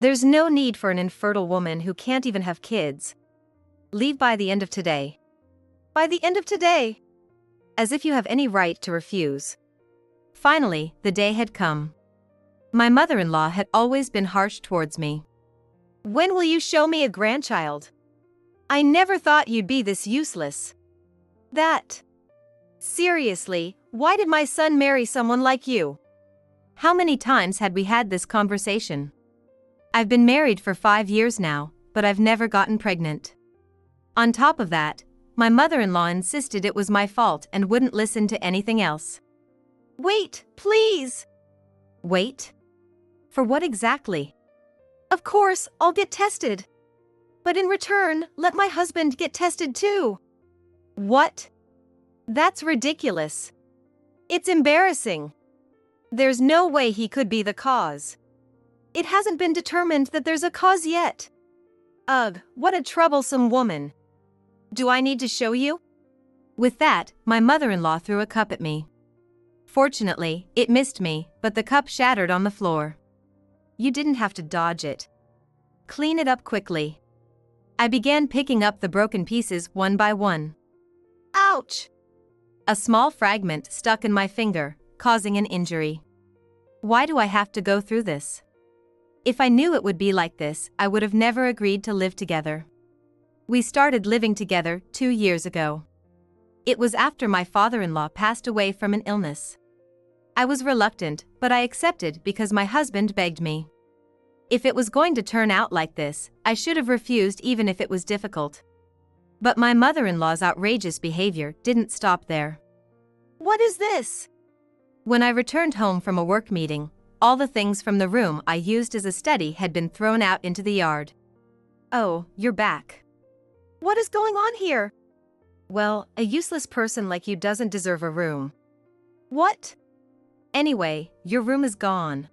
There's no need for an infertile woman who can't even have kids. Leave by the end of today. By the end of today? As if you have any right to refuse. Finally, the day had come. My mother-in-law had always been harsh towards me. When will you show me a grandchild? I never thought you'd be this useless. That. Seriously, why did my son marry someone like you? How many times had we had this conversation? I've been married for 5 years now, but I've never gotten pregnant. On top of that, my mother-in-law insisted it was my fault and wouldn't listen to anything else. Wait, please! Wait? For what exactly? Of course, I'll get tested. But in return, let my husband get tested too. What? That's ridiculous. It's embarrassing. There's no way he could be the cause. It hasn't been determined that there's a cause yet. Ugh, what a troublesome woman. Do I need to show you? With that, my mother-in-law threw a cup at me. Fortunately, it missed me, but the cup shattered on the floor. You didn't have to dodge it. Clean it up quickly. I began picking up the broken pieces one by one. Ouch! A small fragment stuck in my finger, causing an injury. Why do I have to go through this? If I knew it would be like this, I would have never agreed to live together. We started living together 2 years ago. It was after my father-in-law passed away from an illness. I was reluctant, but I accepted because my husband begged me. If it was going to turn out like this, I should have refused even if it was difficult. But my mother-in-law's outrageous behavior didn't stop there. What is this? When I returned home from a work meeting, all the things from the room I used as a study had been thrown out into the yard. Oh, you're back. What is going on here? Well, a useless person like you doesn't deserve a room. What? Anyway, your room is gone.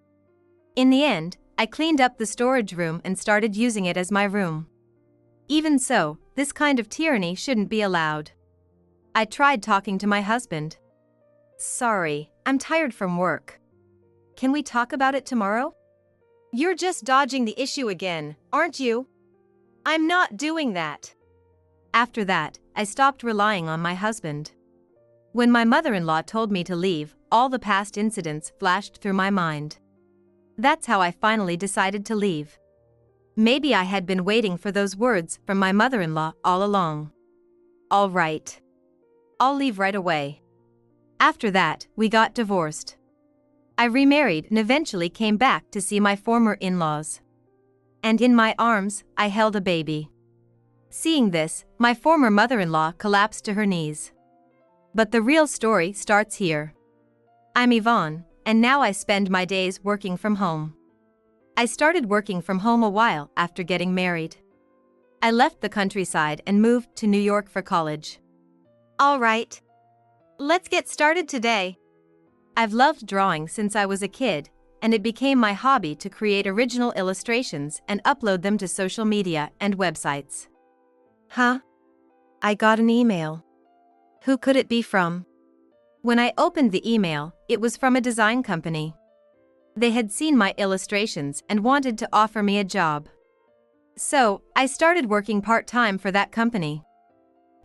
In the end, I cleaned up the storage room and started using it as my room. Even so, this kind of tyranny shouldn't be allowed. I tried talking to my husband. Sorry, I'm tired from work. Can we talk about it tomorrow? You're just dodging the issue again, aren't you? I'm not doing that. After that, I stopped relying on my husband. When my mother-in-law told me to leave, all the past incidents flashed through my mind. That's how I finally decided to leave. Maybe I had been waiting for those words from my mother-in-law all along. All right. I'll leave right away. After that, we got divorced. I remarried and eventually came back to see my former in-laws. And in my arms, I held a baby. Seeing this, my former mother-in-law collapsed to her knees. But the real story starts here. I'm Yvonne, and now I spend my days working from home. I started working from home a while after getting married. I left the countryside and moved to New York for college. All right. Let's get started today. I've loved drawing since I was a kid, and it became my hobby to create original illustrations and upload them to social media and websites. Huh? I got an email. Who could it be from? When I opened the email, it was from a design company. They had seen my illustrations and wanted to offer me a job. So, I started working part-time for that company.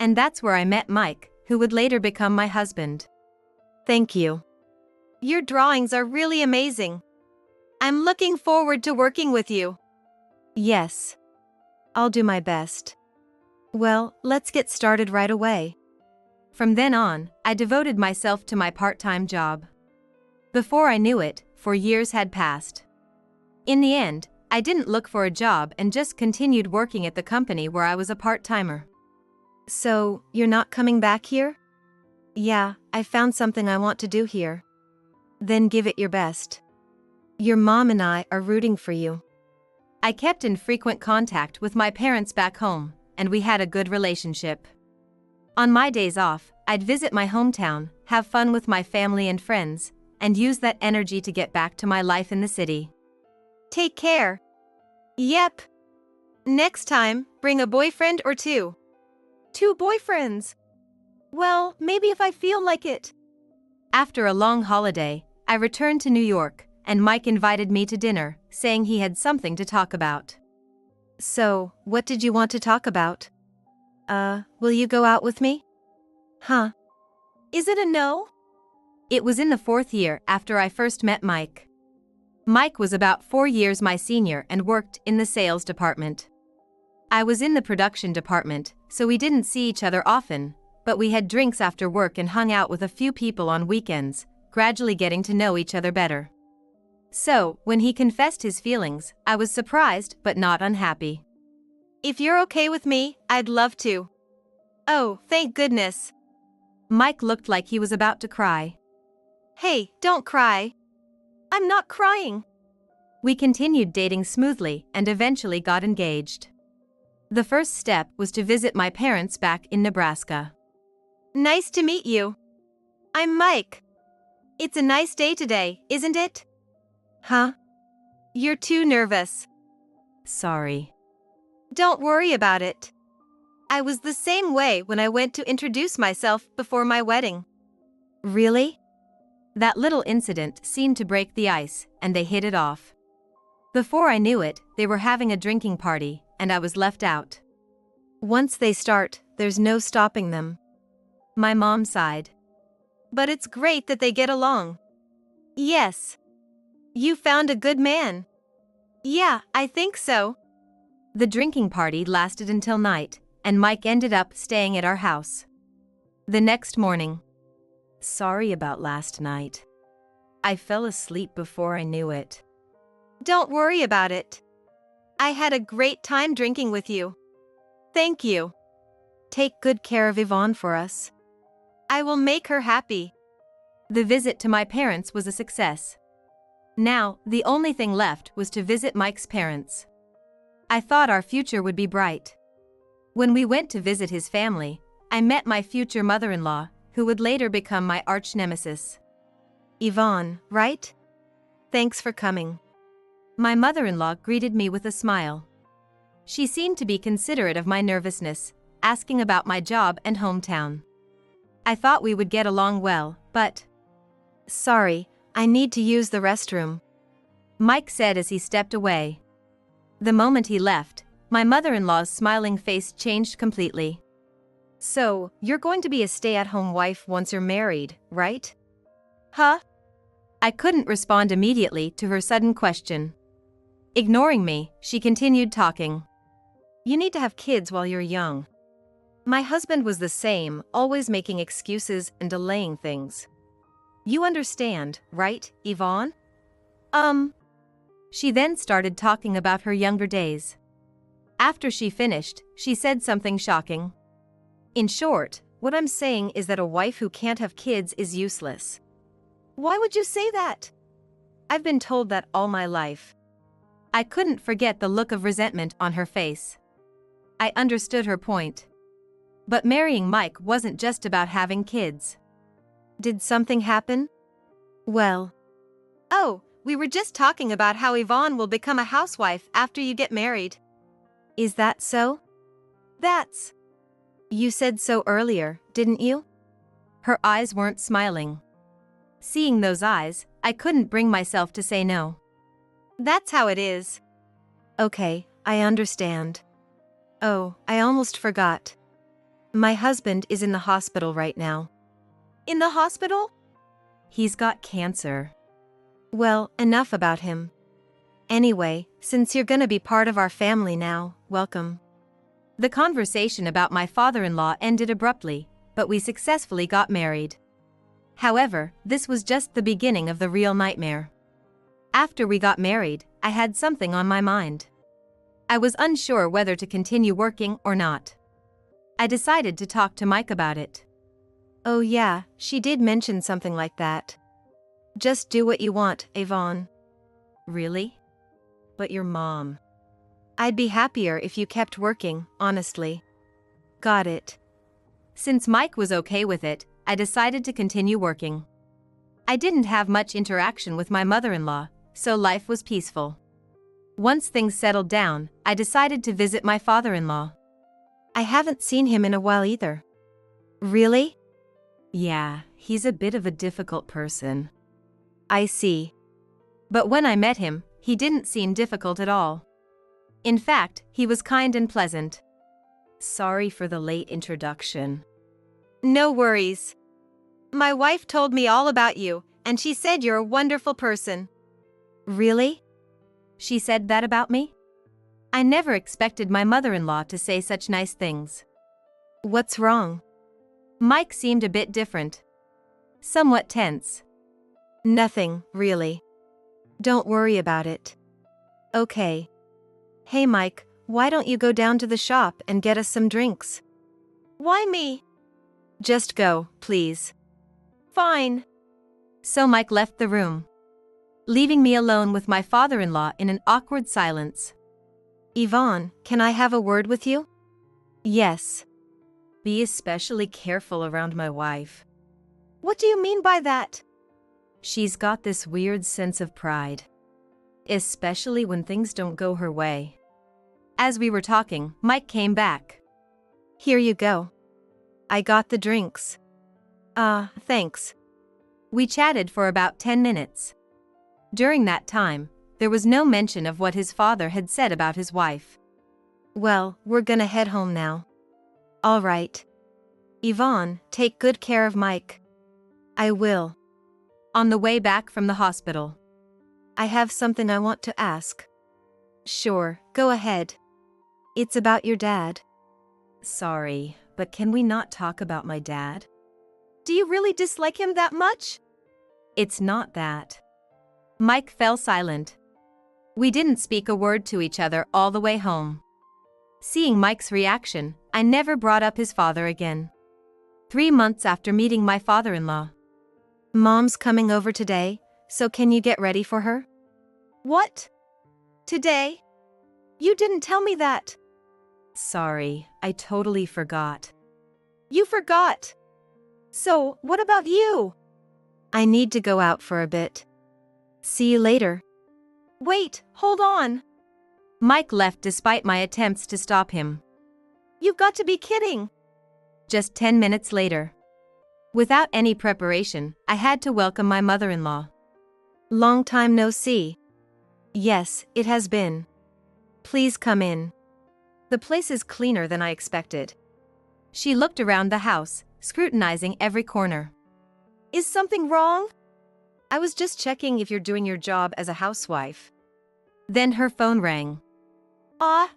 And that's where I met Mike, who would later become my husband. Thank you. Your drawings are really amazing. I'm looking forward to working with you. Yes. I'll do my best. Well, let's get started right away. From then on, I devoted myself to my part-time job. Before I knew it, 4 years had passed. In the end, I didn't look for a job and just continued working at the company where I was a part-timer. So, you're not coming back here? Yeah, I found something I want to do here. Then give it your best. Your mom and I are rooting for you. I kept in frequent contact with my parents back home, and we had a good relationship. On my days off, I'd visit my hometown, have fun with my family and friends, and use that energy to get back to my life in the city. Take care. Yep. Next time, bring a boyfriend or 2. 2 boyfriends. Well, maybe if I feel like it. After a long holiday, I returned to New York, and Mike invited me to dinner, saying he had something to talk about. So, what did you want to talk about? Will you go out with me? Huh? Is it a no? It was in the 4th year after I first met Mike. Mike was about 4 years my senior and worked in the sales department. I was in the production department, so we didn't see each other often, but we had drinks after work and hung out with a few people on weekends, gradually getting to know each other better. So, when he confessed his feelings, I was surprised but not unhappy. If you're okay with me, I'd love to. Oh, thank goodness. Mike looked like he was about to cry. Hey, don't cry. I'm not crying. We continued dating smoothly and eventually got engaged. The first step was to visit my parents back in Nebraska. Nice to meet you. I'm Mike. It's a nice day today, isn't it? Huh? You're too nervous. Sorry. Don't worry about it. I was the same way when I went to introduce myself before my wedding. Really? That little incident seemed to break the ice, and they hit it off. Before I knew it, they were having a drinking party, and I was left out. Once they start, there's no stopping them. My mom sighed. But it's great that they get along. Yes. You found a good man. Yeah, I think so. The drinking party lasted until night, and Mike ended up staying at our house. The next morning. Sorry about last night. I fell asleep before I knew it. Don't worry about it. I had a great time drinking with you. Thank you. Take good care of Yvonne for us. I will make her happy. The visit to my parents was a success. Now, the only thing left was to visit Mike's parents. I thought our future would be bright. When we went to visit his family, I met my future mother-in-law, who would later become my arch-nemesis. Yvonne, right? Thanks for coming. My mother-in-law greeted me with a smile. She seemed to be considerate of my nervousness, asking about my job and hometown. I thought we would get along well, but... Sorry, I need to use the restroom, Mike said as he stepped away. The moment he left, my mother-in-law's smiling face changed completely. So, you're going to be a stay-at-home wife once you're married, right? Huh? I couldn't respond immediately to her sudden question. Ignoring me, she continued talking. You need to have kids while you're young. My husband was the same, always making excuses and delaying things. You understand, right, Yvonne? She then started talking about her younger days. After she finished, she said something shocking. In short, what I'm saying is that a wife who can't have kids is useless. Why would you say that? I've been told that all my life. I couldn't forget the look of resentment on her face. I understood her point. But marrying Mike wasn't just about having kids. Did something happen? Well. Oh, we were just talking about how Yvonne will become a housewife after you get married. Is that so? That's. You said so earlier, didn't you? Her eyes weren't smiling. Seeing those eyes, I couldn't bring myself to say no. That's how it is. Okay, I understand. Oh, I almost forgot. My husband is in the hospital right now. In the hospital? He's got cancer. Well, enough about him. Anyway, since you're gonna be part of our family now, welcome. The conversation about my father-in-law ended abruptly, but we successfully got married. However, this was just the beginning of the real nightmare. After we got married, I had something on my mind. I was unsure whether to continue working or not. I decided to talk to Mike about it. Oh yeah, she did mention something like that. Just do what you want, Yvonne. Really? But your mom. I'd be happier if you kept working, honestly. Got it. Since Mike was okay with it, I decided to continue working. I didn't have much interaction with my mother-in-law, so life was peaceful. Once things settled down, I decided to visit my father-in-law. I haven't seen him in a while either. Really? Yeah, he's a bit of a difficult person. I see. But when I met him, he didn't seem difficult at all. In fact, he was kind and pleasant. Sorry for the late introduction. No worries. My wife told me all about you, and she said you're a wonderful person. Really? She said that about me? I never expected my mother-in-law to say such nice things. What's wrong? Mike seemed a bit different. Somewhat tense. Nothing, really. Don't worry about it. Okay. Hey Mike, why don't you go down to the shop and get us some drinks? Why me? Just go, please. Fine. So Mike left the room, leaving me alone with my father-in-law in an awkward silence. Yvonne, can I have a word with you? Yes. Be especially careful around my wife. What do you mean by that? She's got this weird sense of pride, especially when things don't go her way. As we were talking, Mike came back. Here you go. I got the drinks. Thanks. We chatted for about 10 minutes. During that time, there was no mention of what his father had said about his wife. Well, we're gonna head home now. All right. Yvonne, take good care of Mike. I will. On the way back from the hospital, I have something I want to ask. Sure, go ahead. It's about your dad. Sorry, but can we not talk about my dad? Do you really dislike him that much? It's not that. Mike fell silent. We didn't speak a word to each other all the way home. Seeing Mike's reaction, I never brought up his father again. 3 months after meeting my father-in-law. Mom's coming over today, so can you get ready for her? What? Today? You didn't tell me that. Sorry, I totally forgot. You forgot? So, what about you? I need to go out for a bit. See you later. Wait, hold on. Mike left despite my attempts to stop him. You've got to be kidding. Just 10 minutes later. Without any preparation, I had to welcome my mother-in-law. Long time no see. Yes, it has been. Please come in. The place is cleaner than I expected. She looked around the house, scrutinizing every corner. Is something wrong? I was just checking if you're doing your job as a housewife. Then her phone rang.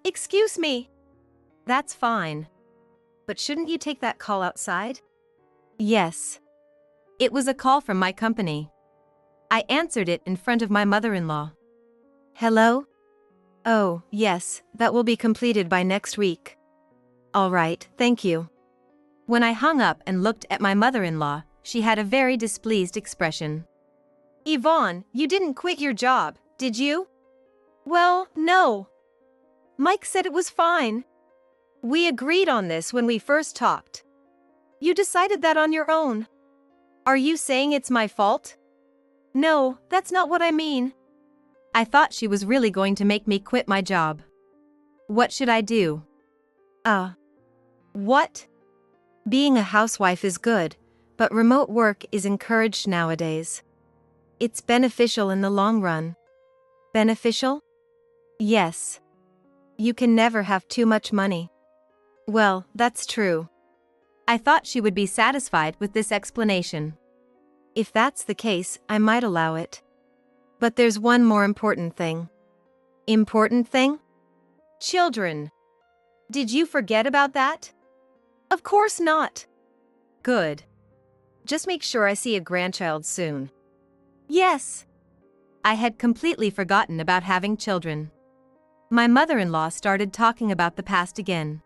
Excuse me. That's fine. But shouldn't you take that call outside? Yes. It was a call from my company. I answered it in front of my mother-in-law. Hello? Oh, yes, that will be completed by next week. All right, thank you. When I hung up and looked at my mother-in-law, she had a very displeased expression. Yvonne, you didn't quit your job, did you? Well, no. Mike said it was fine. We agreed on this when we first talked. You decided that on your own. Are you saying it's my fault? No, that's not what I mean. I thought she was really going to make me quit my job. What should I do? What? Being a housewife is good, but remote work is encouraged nowadays. It's beneficial in the long run. Beneficial? Yes. You can never have too much money. Well, that's true. I thought she would be satisfied with this explanation. If that's the case, I might allow it. But there's one more important thing. Important thing? Children. Did you forget about that? Of course not. Good. Just make sure I see a grandchild soon. Yes. I had completely forgotten about having children. My mother-in-law started talking about the past again.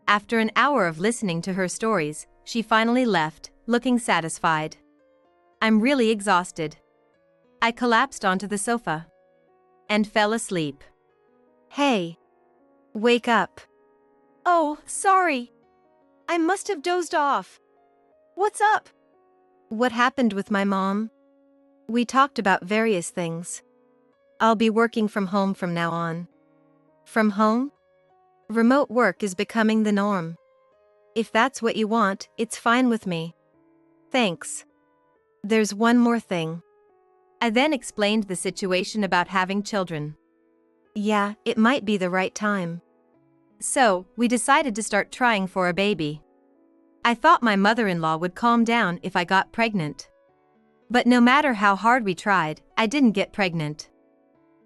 After an hour of listening to her stories, she finally left, looking satisfied. I'm really exhausted. I collapsed onto the sofa and fell asleep. Hey. Wake up. Oh, sorry. I must have dozed off. What's up? What happened with my mom? We talked about various things. I'll be working from home from now on. From home? Remote work is becoming the norm. If that's what you want, it's fine with me. Thanks. There's one more thing. I then explained the situation about having children. Yeah, it might be the right time. So, we decided to start trying for a baby. I thought my mother-in-law would calm down if I got pregnant. But no matter how hard we tried, I didn't get pregnant.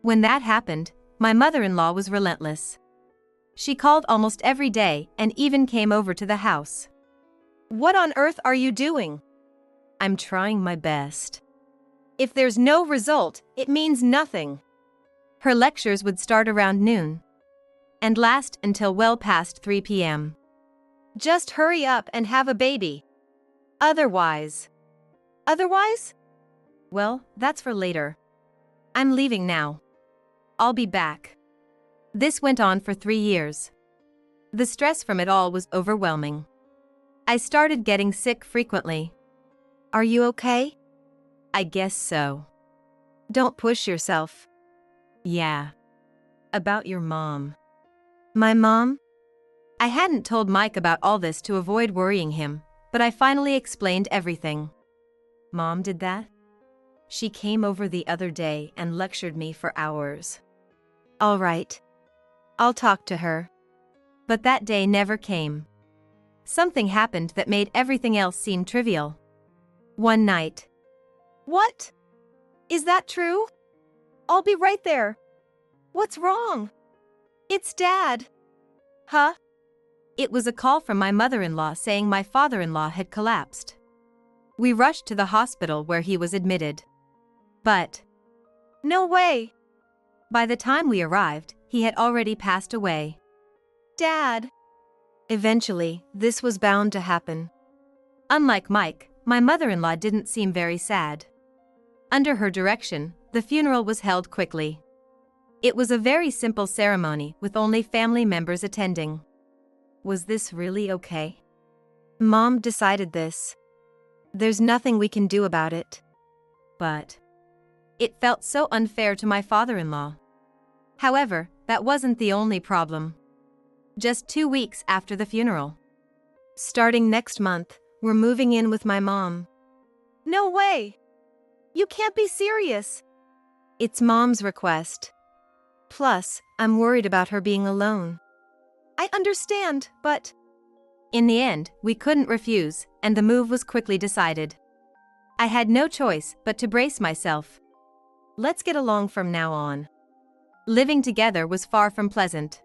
When that happened, my mother-in-law was relentless. She called almost every day and even came over to the house. What on earth are you doing? I'm trying my best. If there's no result, it means nothing. Her lectures would start around noon and last until well past 3 p.m. Just hurry up and have a baby. Otherwise? Well, that's for later. I'm leaving now. I'll be back. This went on for 3 years. The stress from it all was overwhelming. I started getting sick frequently. Are you okay? I guess so. Don't push yourself. Yeah. About your mom. My mom? I hadn't told Mike about all this to avoid worrying him, but I finally explained everything. Mom did that? She came over the other day and lectured me for hours. All right. I'll talk to her. But that day never came. Something happened that made everything else seem trivial. One night. What? Is that true? I'll be right there. What's wrong? It's Dad. Huh? It was a call from my mother-in-law saying my father-in-law had collapsed. We rushed to the hospital where he was admitted. But no way! By the time we arrived, he had already passed away. Dad! Eventually, this was bound to happen. Unlike Mike, my mother-in-law didn't seem very sad. Under her direction, the funeral was held quickly. It was a very simple ceremony with only family members attending. Was this really okay? Mom decided this. There's nothing we can do about it. But it felt so unfair to my father-in-law. However, that wasn't the only problem. Just 2 weeks after the funeral. Starting next month, we're moving in with my mom. No way! You can't be serious! It's Mom's request. Plus, I'm worried about her being alone. I understand, but... In the end, we couldn't refuse, and the move was quickly decided. I had no choice but to brace myself. Let's get along from now on. Living together was far from pleasant.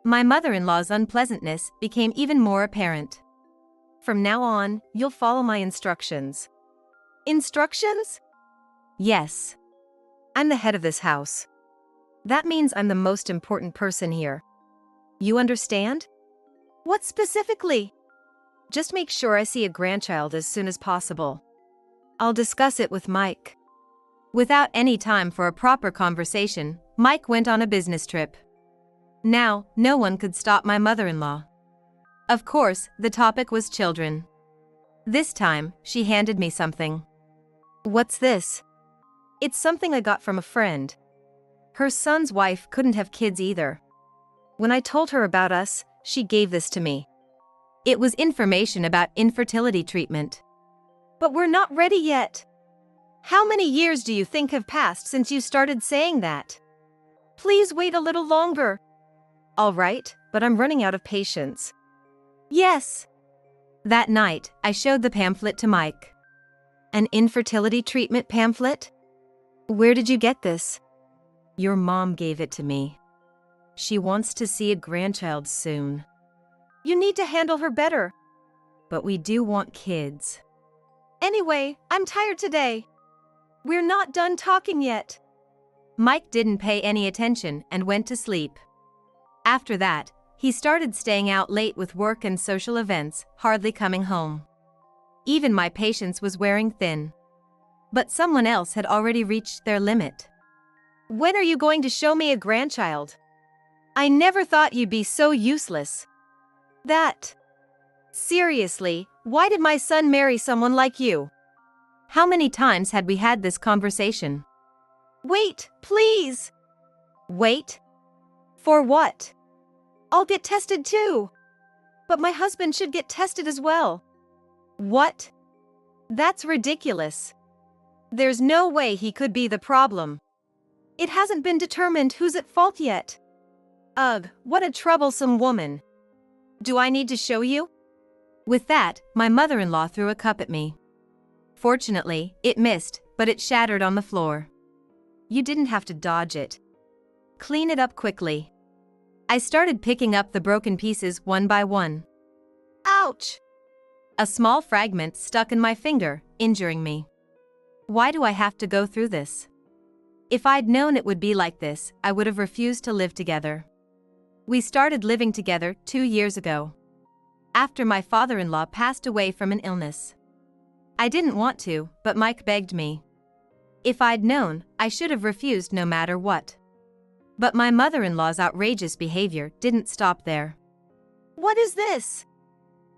My mother-in-law's unpleasantness became even more apparent. From now on, you'll follow my instructions. Instructions? Yes. I'm the head of this house. That means I'm the most important person here. You understand? What specifically? Just make sure I see a grandchild as soon as possible. I'll discuss it with Mike. Without any time for a proper conversation, Mike went on a business trip. Now, no one could stop my mother-in-law. Of course, the topic was children. This time, she handed me something. What's this? It's something I got from a friend. Her son's wife couldn't have kids either. When I told her about us, she gave this to me. It was information about infertility treatment. But we're not ready yet. How many years do you think have passed since you started saying that? Please wait a little longer. All right, but I'm running out of patience. Yes. That night, I showed the pamphlet to Mike. An infertility treatment pamphlet? Where did you get this? Your mom gave it to me. She wants to see a grandchild soon. You need to handle her better. But we do want kids. Anyway, I'm tired today. We're not done talking yet. Mike didn't pay any attention and went to sleep. After that, he started staying out late with work and social events, hardly coming home. Even my patience was wearing thin. But someone else had already reached their limit. When are you going to show me a grandchild? I never thought you'd be so useless. Seriously, why did my son marry someone like you? How many times had we had this conversation? Wait, please! Wait? For what? I'll get tested too. But my husband should get tested as well. What? That's ridiculous. There's no way he could be the problem. It hasn't been determined who's at fault yet. Ugh, what a troublesome woman. Do I need to show you? With that, my mother-in-law threw a cup at me. Fortunately, it missed, but it shattered on the floor. You didn't have to dodge it. Clean it up quickly. I started picking up the broken pieces one by one. Ouch! A small fragment stuck in my finger, injuring me. Why do I have to go through this? If I'd known it would be like this, I would have refused to live together. We started living together 2 years ago, after my father-in-law passed away from an illness. I didn't want to, but Mike begged me. If I'd known, I should have refused no matter what. But my mother-in-law's outrageous behavior didn't stop there. What is this?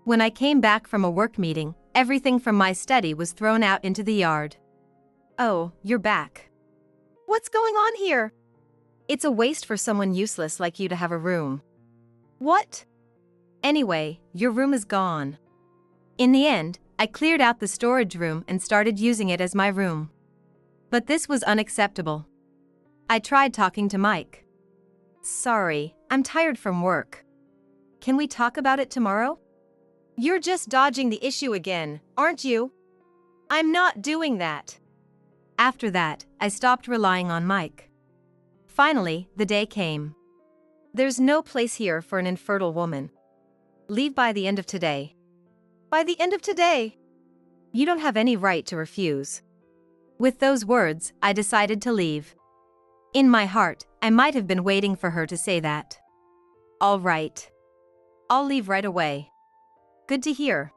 When I came back from a work meeting, everything from my study was thrown out into the yard. Oh, you're back. What's going on here? It's a waste for someone useless like you to have a room. What? Anyway, your room is gone. In the end, I cleared out the storage room and started using it as my room. But this was unacceptable. I tried talking to Mike. Sorry, I'm tired from work. Can we talk about it tomorrow? You're just dodging the issue again, aren't you? I'm not doing that. After that, I stopped relying on Mike. Finally, the day came. There's no place here for an infertile woman. Leave by the end of today. By the end of today? You don't have any right to refuse. With those words, I decided to leave. In my heart, I might have been waiting for her to say that. All right. I'll leave right away. Good to hear.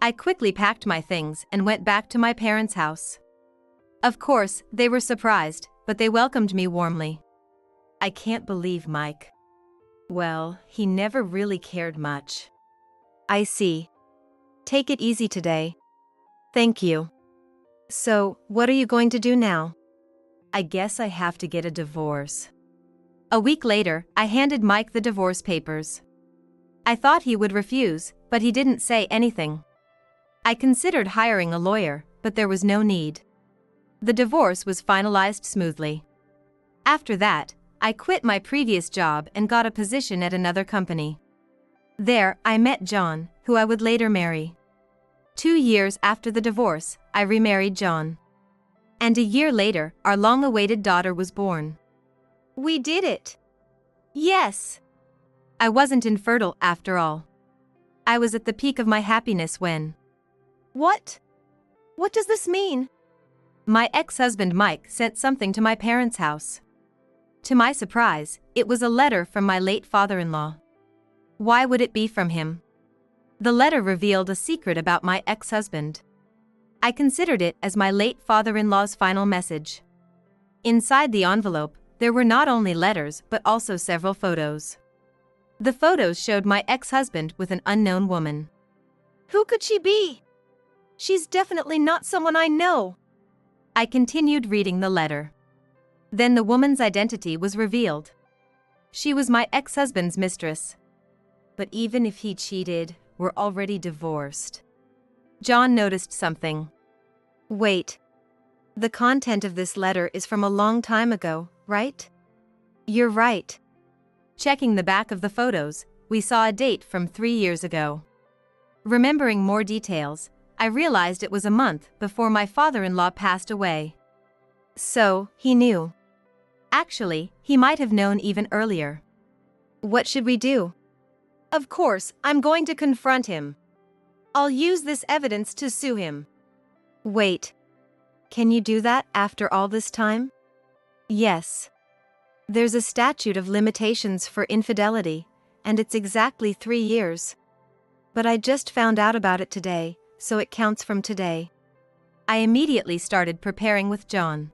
I quickly packed my things and went back to my parents' house. Of course, they were surprised, but they welcomed me warmly. I can't believe Mike. Well, he never really cared much. I see. Take it easy today. Thank you. So, what are you going to do now? I guess I have to get a divorce. A week later, I handed Mike the divorce papers. I thought he would refuse, but he didn't say anything. I considered hiring a lawyer, but there was no need. The divorce was finalized smoothly. After that, I quit my previous job and got a position at another company. There, I met John, who I would later marry. 2 years after the divorce, I remarried John. And a year later, our long-awaited daughter was born. We did it! Yes! I wasn't infertile after all. I was at the peak of my happiness when... What? What does this mean? My ex-husband Mike sent something to my parents' house. To my surprise, it was a letter from my late father-in-law. Why would it be from him? The letter revealed a secret about my ex-husband. I considered it as my late father-in-law's final message. Inside the envelope, there were not only letters but also several photos. The photos showed my ex-husband with an unknown woman. Who could she be? She's definitely not someone I know. I continued reading the letter. Then the woman's identity was revealed. She was my ex-husband's mistress. But even if he cheated, we're already divorced. John noticed something. Wait. The content of this letter is from a long time ago, right? You're right. Checking the back of the photos, we saw a date from 3 years ago. Remembering more details, I realized it was a month before my father-in-law passed away. So, he knew. Actually, he might have known even earlier. What should we do? Of course, I'm going to confront him. I'll use this evidence to sue him. Wait. Can you do that after all this time? Yes. There's a statute of limitations for infidelity, and it's exactly 3 years. But I just found out about it today, so it counts from today. I immediately started preparing with John.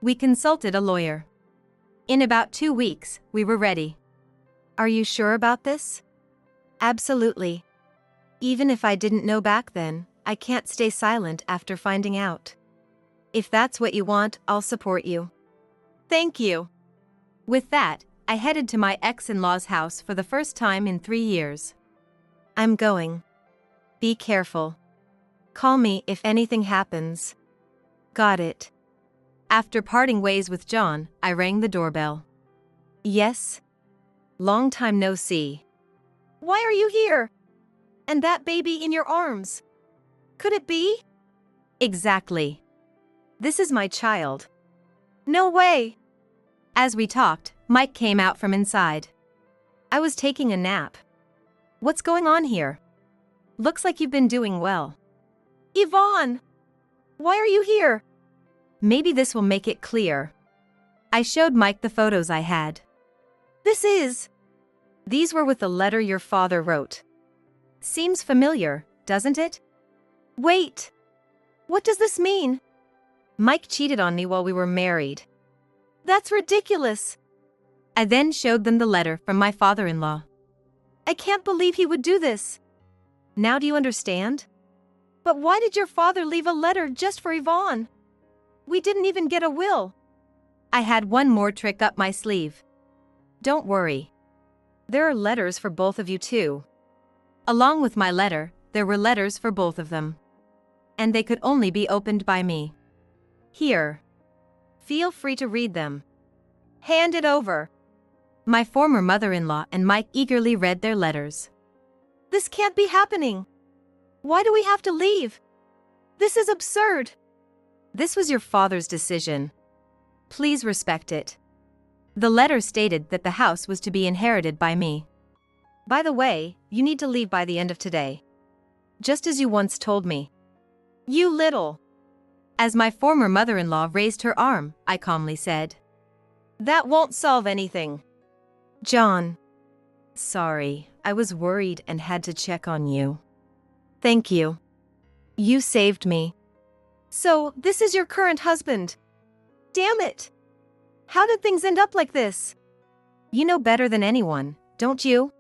We consulted a lawyer. In about 2 weeks, we were ready. Are you sure about this? Absolutely. Even if I didn't know back then, I can't stay silent after finding out. If that's what you want, I'll support you. Thank you. With that, I headed to my ex-in-law's house for the first time in 3 years. I'm going. Be careful. Call me if anything happens. Got it. After parting ways with John, I rang the doorbell. Yes? Long time no see. Why are you here? And that baby in your arms? Could it be? Exactly. This is my child. No way. As we talked, Mike came out from inside. I was taking a nap. What's going on here? Looks like you've been doing well. Yvonne! Why are you here? Maybe this will make it clear. I showed Mike the photos I had. These were with the letter your father wrote. Seems familiar, doesn't it? Wait. What does this mean? Mike cheated on me while we were married. That's ridiculous. I then showed them the letter from my father-in-law. I can't believe he would do this. Now do you understand? But why did your father leave a letter just for Yvonne? We didn't even get a will. I had one more trick up my sleeve. Don't worry. There are letters for both of you too. Along with my letter, there were letters for both of them. And they could only be opened by me. Here. Feel free to read them. Hand it over. My former mother-in-law and Mike eagerly read their letters. This can't be happening. Why do we have to leave? This is absurd. This was your father's decision. Please respect it. The letter stated that the house was to be inherited by me. By the way, you need to leave by the end of today. Just as you once told me. You little. As my former mother-in-law raised her arm, I calmly said. That won't solve anything. John. Sorry, I was worried and had to check on you. Thank you. You saved me. So, this is your current husband. Damn it. How did things end up like this? You know better than anyone, don't you?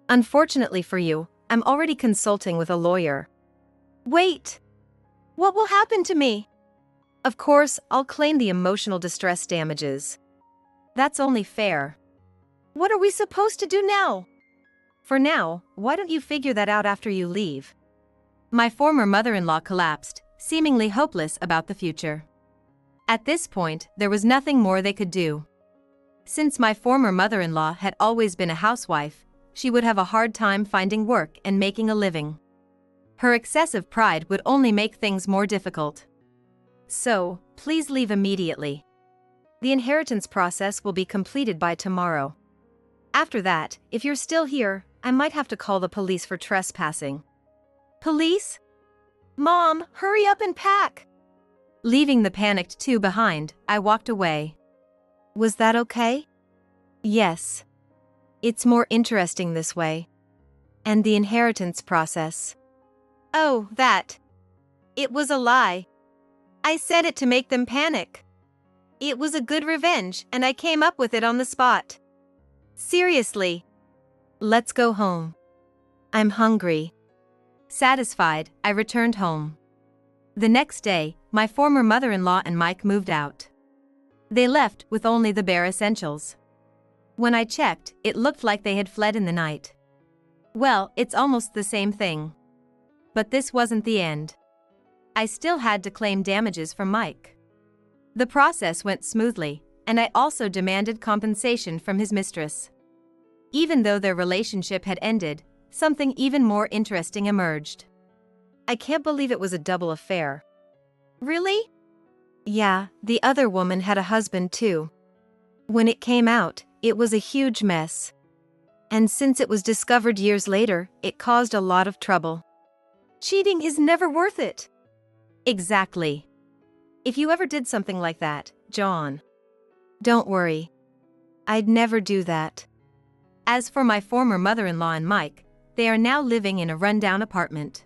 Unfortunately for you, I'm already consulting with a lawyer. Wait. What will happen to me? Of course, I'll claim the emotional distress damages. That's only fair. What are we supposed to do now? For now, why don't you figure that out after you leave? My former mother-in-law collapsed, seemingly hopeless about the future. At this point, there was nothing more they could do. Since my former mother-in-law had always been a housewife, she would have a hard time finding work and making a living. Her excessive pride would only make things more difficult. So, please leave immediately. The inheritance process will be completed by tomorrow. After that, if you're still here, I might have to call the police for trespassing. Police? Mom, hurry up and pack! Leaving the panicked two behind, I walked away. Was that okay? Yes. It's more interesting this way. And the inheritance process. Oh, that. It was a lie. I said it to make them panic. It was a good revenge, and I came up with it on the spot. Seriously. Let's go home. I'm hungry. Satisfied, I returned home. The next day, my former mother-in-law and Mike moved out. They left with only the bare essentials. When I checked, it looked like they had fled in the night. Well, it's almost the same thing. But this wasn't the end. I still had to claim damages from Mike. The process went smoothly, and I also demanded compensation from his mistress. Even though their relationship had ended, something even more interesting emerged. I can't believe it was a double affair. Really? Yeah, the other woman had a husband too. When it came out, it was a huge mess. And since it was discovered years later, it caused a lot of trouble. Cheating is never worth it. Exactly. If you ever did something like that, John. Don't worry. I'd never do that. As for my former mother-in-law and Mike, they are now living in a rundown apartment.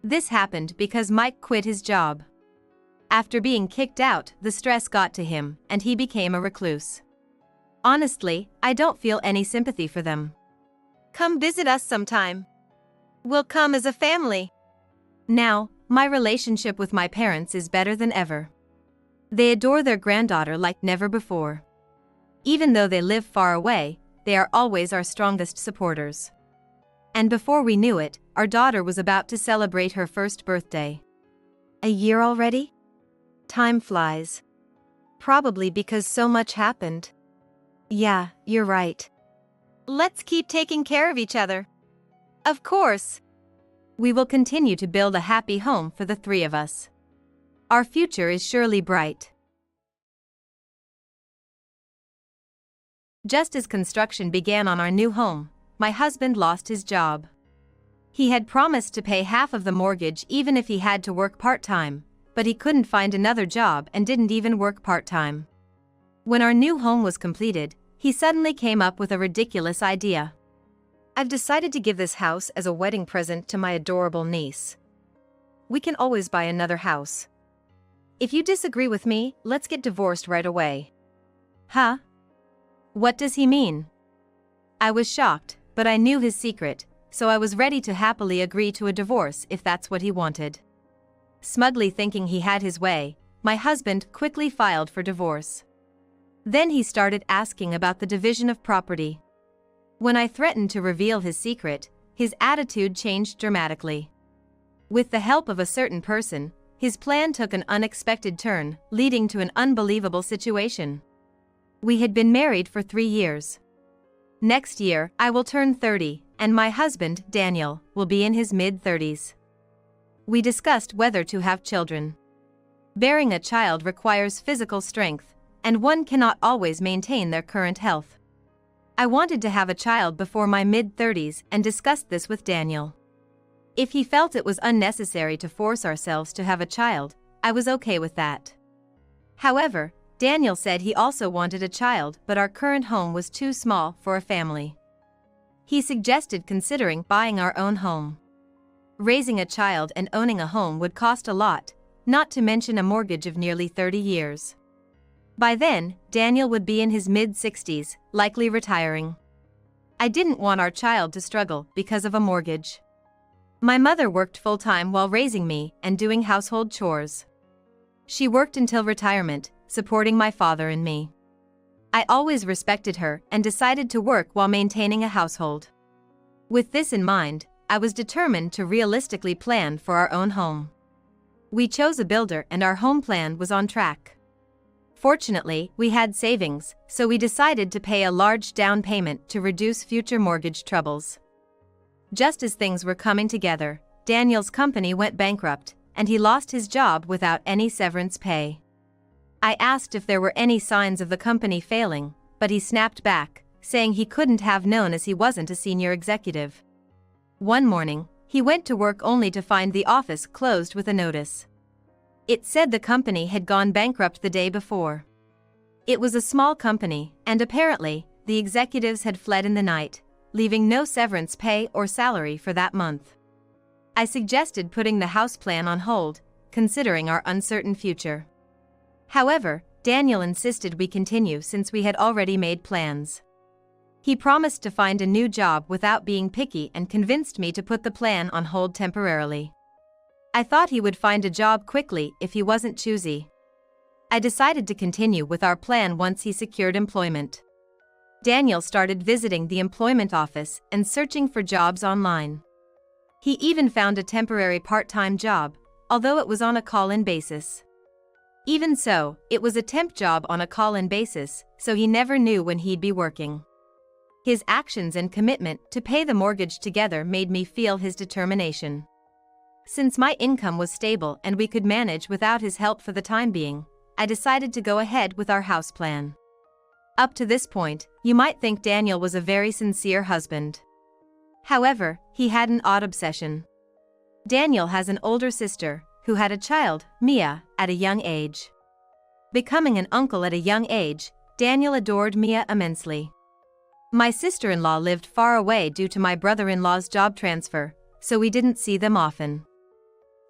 This happened because Mike quit his job. After being kicked out, the stress got to him, and he became a recluse. Honestly, I don't feel any sympathy for them. Come visit us sometime. We'll come as a family. Now, my relationship with my parents is better than ever. They adore their granddaughter like never before. Even though they live far away, they are always our strongest supporters. And before we knew it, our daughter was about to celebrate her first birthday. A year already? Time flies. Probably because so much happened. Yeah, you're right. Let's keep taking care of each other. Of course. We will continue to build a happy home for the three of us. Our future is surely bright. Just as construction began on our new home, my husband lost his job. He had promised to pay half of the mortgage even if he had to work part-time, but he couldn't find another job and didn't even work part-time. When our new home was completed, he suddenly came up with a ridiculous idea. I've decided to give this house as a wedding present to my adorable niece. We can always buy another house. If you disagree with me, let's get divorced right away. Huh? What does he mean? I was shocked, but I knew his secret, so I was ready to happily agree to a divorce if that's what he wanted. Smugly thinking he had his way, my husband quickly filed for divorce. Then he started asking about the division of property. When I threatened to reveal his secret, his attitude changed dramatically. With the help of a certain person, his plan took an unexpected turn, leading to an unbelievable situation. We had been married for 3 years. Next year, I will turn 30, and my husband, Daniel, will be in his mid-30s. We discussed whether to have children. Bearing a child requires physical strength, and one cannot always maintain their current health. I wanted to have a child before my mid-30s and discussed this with Daniel. If he felt it was unnecessary to force ourselves to have a child, I was okay with that. However, Daniel said he also wanted a child, but our current home was too small for a family. He suggested considering buying our own home. Raising a child and owning a home would cost a lot, not to mention a mortgage of nearly 30 years. By then, Daniel would be in his mid-60s, likely retiring. I didn't want our child to struggle because of a mortgage. My mother worked full-time while raising me and doing household chores. She worked until retirement, supporting my father and me. I always respected her and decided to work while maintaining a household. With this in mind, I was determined to realistically plan for our own home. We chose a builder and our home plan was on track. Fortunately, we had savings, so we decided to pay a large down payment to reduce future mortgage troubles. Just as things were coming together, Daniel's company went bankrupt, and he lost his job without any severance pay. I asked if there were any signs of the company failing, but he snapped back, saying he couldn't have known as he wasn't a senior executive. One morning, he went to work only to find the office closed with a notice. It said the company had gone bankrupt the day before. It was a small company, and apparently, the executives had fled in the night, leaving no severance pay or salary for that month. I suggested putting the house plan on hold, considering our uncertain future. However, Daniel insisted we continue since we had already made plans. He promised to find a new job without being picky and convinced me to put the plan on hold temporarily. I thought he would find a job quickly if he wasn't choosy. I decided to continue with our plan once he secured employment. Daniel started visiting the employment office and searching for jobs online. He even found a temporary part-time job, although it was on a call-in basis. Even so, it was a temp job on a call-in basis, so he never knew when he'd be working. His actions and commitment to pay the mortgage together made me feel his determination. Since my income was stable and we could manage without his help for the time being, I decided to go ahead with our house plan. Up to this point, you might think Daniel was a very sincere husband. However, he had an odd obsession. Daniel has an older sister, who had a child, Mia, at a young age. Becoming an uncle at a young age, Daniel adored Mia immensely. My sister-in-law lived far away due to my brother-in-law's job transfer, so we didn't see them often.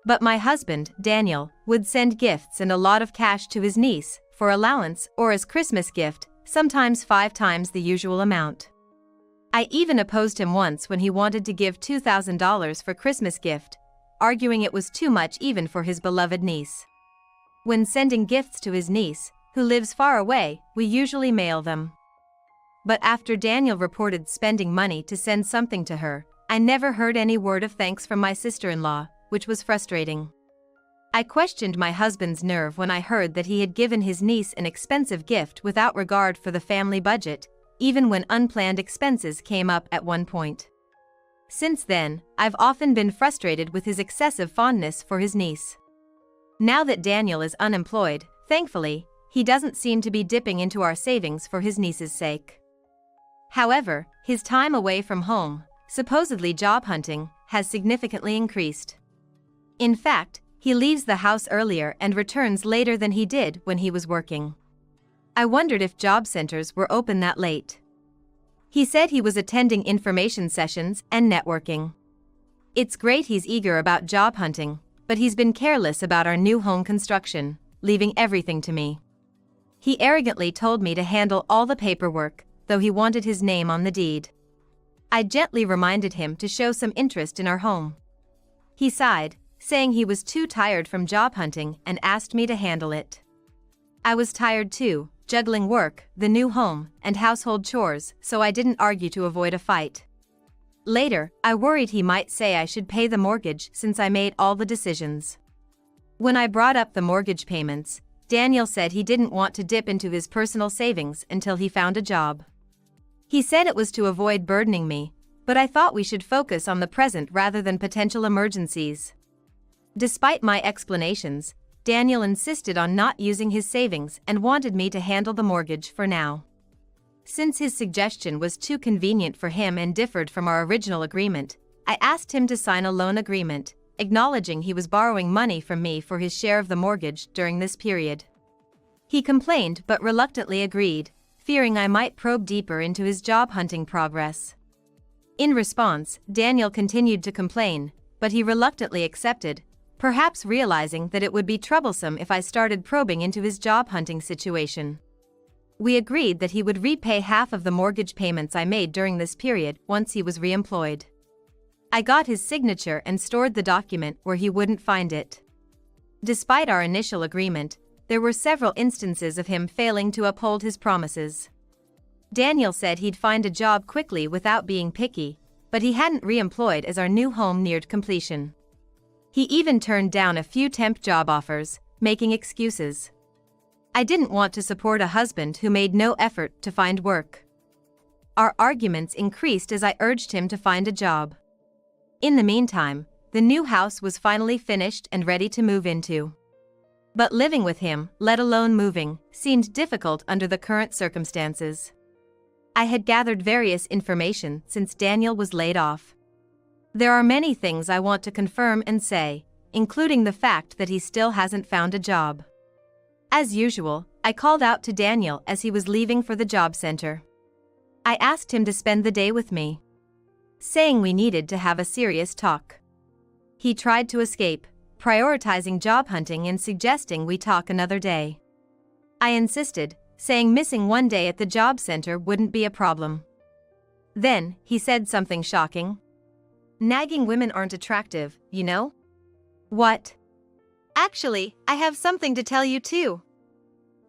But my husband, Daniel, would send gifts and a lot of cash to his niece, for allowance or as Christmas gift, sometimes 5 times the usual amount. I even opposed him once when he wanted to give $2,000 for Christmas gift, arguing it was too much even for his beloved niece. When sending gifts to his niece, who lives far away, we usually mail them. But after Daniel reported spending money to send something to her, I never heard any word of thanks from my sister-in-law, which was frustrating. I questioned my husband's nerve when I heard that he had given his niece an expensive gift without regard for the family budget, even when unplanned expenses came up at one point. Since then, I've often been frustrated with his excessive fondness for his niece. Now that Daniel is unemployed, thankfully, he doesn't seem to be dipping into our savings for his niece's sake. However, his time away from home, supposedly job hunting, has significantly increased. In fact, he leaves the house earlier and returns later than he did when he was working. I wondered if job centers were open that late. He said he was attending information sessions and networking. It's great he's eager about job hunting, but he's been careless about our new home construction, leaving everything to me. He arrogantly told me to handle all the paperwork, though he wanted his name on the deed. I gently reminded him to show some interest in our home. He sighed, saying he was too tired from job hunting and asked me to handle it. I was tired too, juggling work, the new home, and household chores, so I didn't argue to avoid a fight. Later, I worried he might say I should pay the mortgage since I made all the decisions. When I brought up the mortgage payments, Daniel said he didn't want to dip into his personal savings until he found a job. He said it was to avoid burdening me, but I thought we should focus on the present rather than potential emergencies. Despite my explanations, Daniel insisted on not using his savings and wanted me to handle the mortgage for now. Since his suggestion was too convenient for him and differed from our original agreement, I asked him to sign a loan agreement, acknowledging he was borrowing money from me for his share of the mortgage during this period. He complained but reluctantly agreed, fearing I might probe deeper into his job hunting progress. In response, Daniel continued to complain, but he reluctantly accepted, perhaps realizing that it would be troublesome if I started probing into his job hunting situation. We agreed that he would repay half of the mortgage payments I made during this period once he was reemployed. I got his signature and stored the document where he wouldn't find it. Despite our initial agreement, there were several instances of him failing to uphold his promises. Daniel said he'd find a job quickly without being picky, but he hadn't reemployed as our new home neared completion. He even turned down a few temp job offers, making excuses. I didn't want to support a husband who made no effort to find work. Our arguments increased as I urged him to find a job. In the meantime, the new house was finally finished and ready to move into. But living with him, let alone moving, seemed difficult under the current circumstances. I had gathered various information since Daniel was laid off. There are many things I want to confirm and say, including the fact that he still hasn't found a job. As usual, I called out to Daniel as he was leaving for the job center. I asked him to spend the day with me, saying we needed to have a serious talk. He tried to escape, prioritizing job hunting and suggesting we talk another day. I insisted, saying missing one day at the job center wouldn't be a problem. Then, he said something shocking. Nagging women aren't attractive, you know? What? Actually, I have something to tell you too.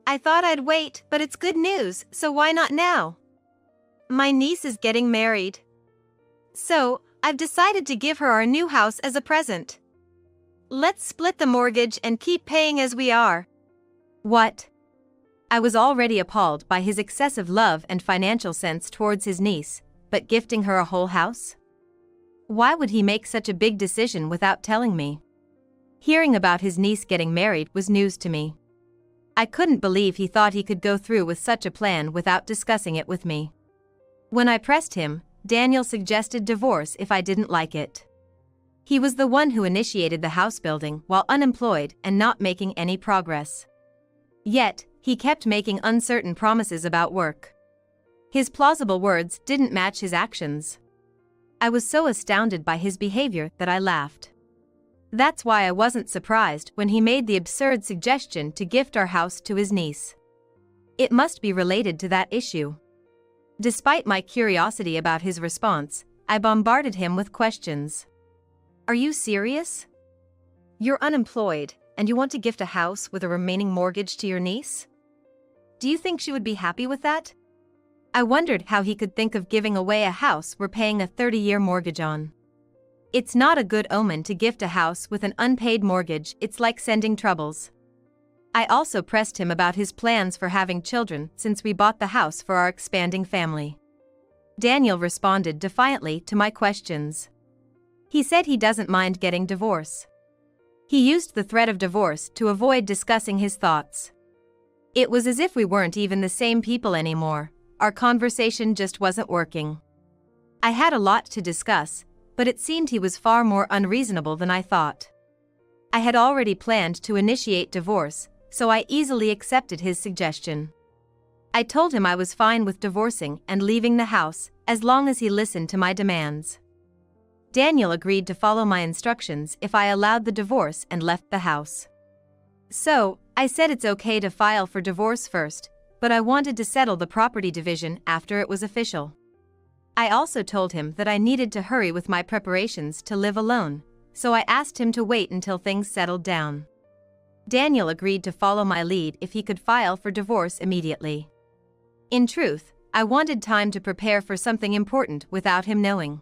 I thought I'd wait, but it's good news, so why not now? My niece is getting married. So, I've decided to give her our new house as a present. Let's split the mortgage and keep paying as we are. What? I was already appalled by his excessive love and financial sense towards his niece, but gifting her a whole house? Why would he make such a big decision without telling me? Hearing about his niece getting married was news to me. I couldn't believe he thought he could go through with such a plan without discussing it with me. When I pressed him, Daniel suggested divorce if I didn't like it. He was the one who initiated the house building while unemployed and not making any progress. Yet, he kept making uncertain promises about work. His plausible words didn't match his actions. I was so astounded by his behavior that I laughed. That's why I wasn't surprised when he made the absurd suggestion to gift our house to his niece. It must be related to that issue. Despite my curiosity about his response, I bombarded him with questions. Are you serious? You're unemployed, and you want to gift a house with a remaining mortgage to your niece? Do you think she would be happy with that? I wondered how he could think of giving away a house we're paying a 30-year mortgage on. It's not a good omen to gift a house with an unpaid mortgage. It's like sending troubles. I also pressed him about his plans for having children since we bought the house for our expanding family. Daniel responded defiantly to my questions. He said he doesn't mind getting divorce. He used the threat of divorce to avoid discussing his thoughts. It was as if we weren't even the same people anymore. Our conversation just wasn't working. I had a lot to discuss, but it seemed he was far more unreasonable than I thought. I had already planned to initiate divorce, so I easily accepted his suggestion. I told him I was fine with divorcing and leaving the house, as long as he listened to my demands. Daniel agreed to follow my instructions if I allowed the divorce and left the house. So, I said it's okay to file for divorce first, but I wanted to settle the property division after it was official. I also told him that I needed to hurry with my preparations to live alone, so I asked him to wait until things settled down. Daniel agreed to follow my lead if he could file for divorce immediately. In truth, I wanted time to prepare for something important without him knowing.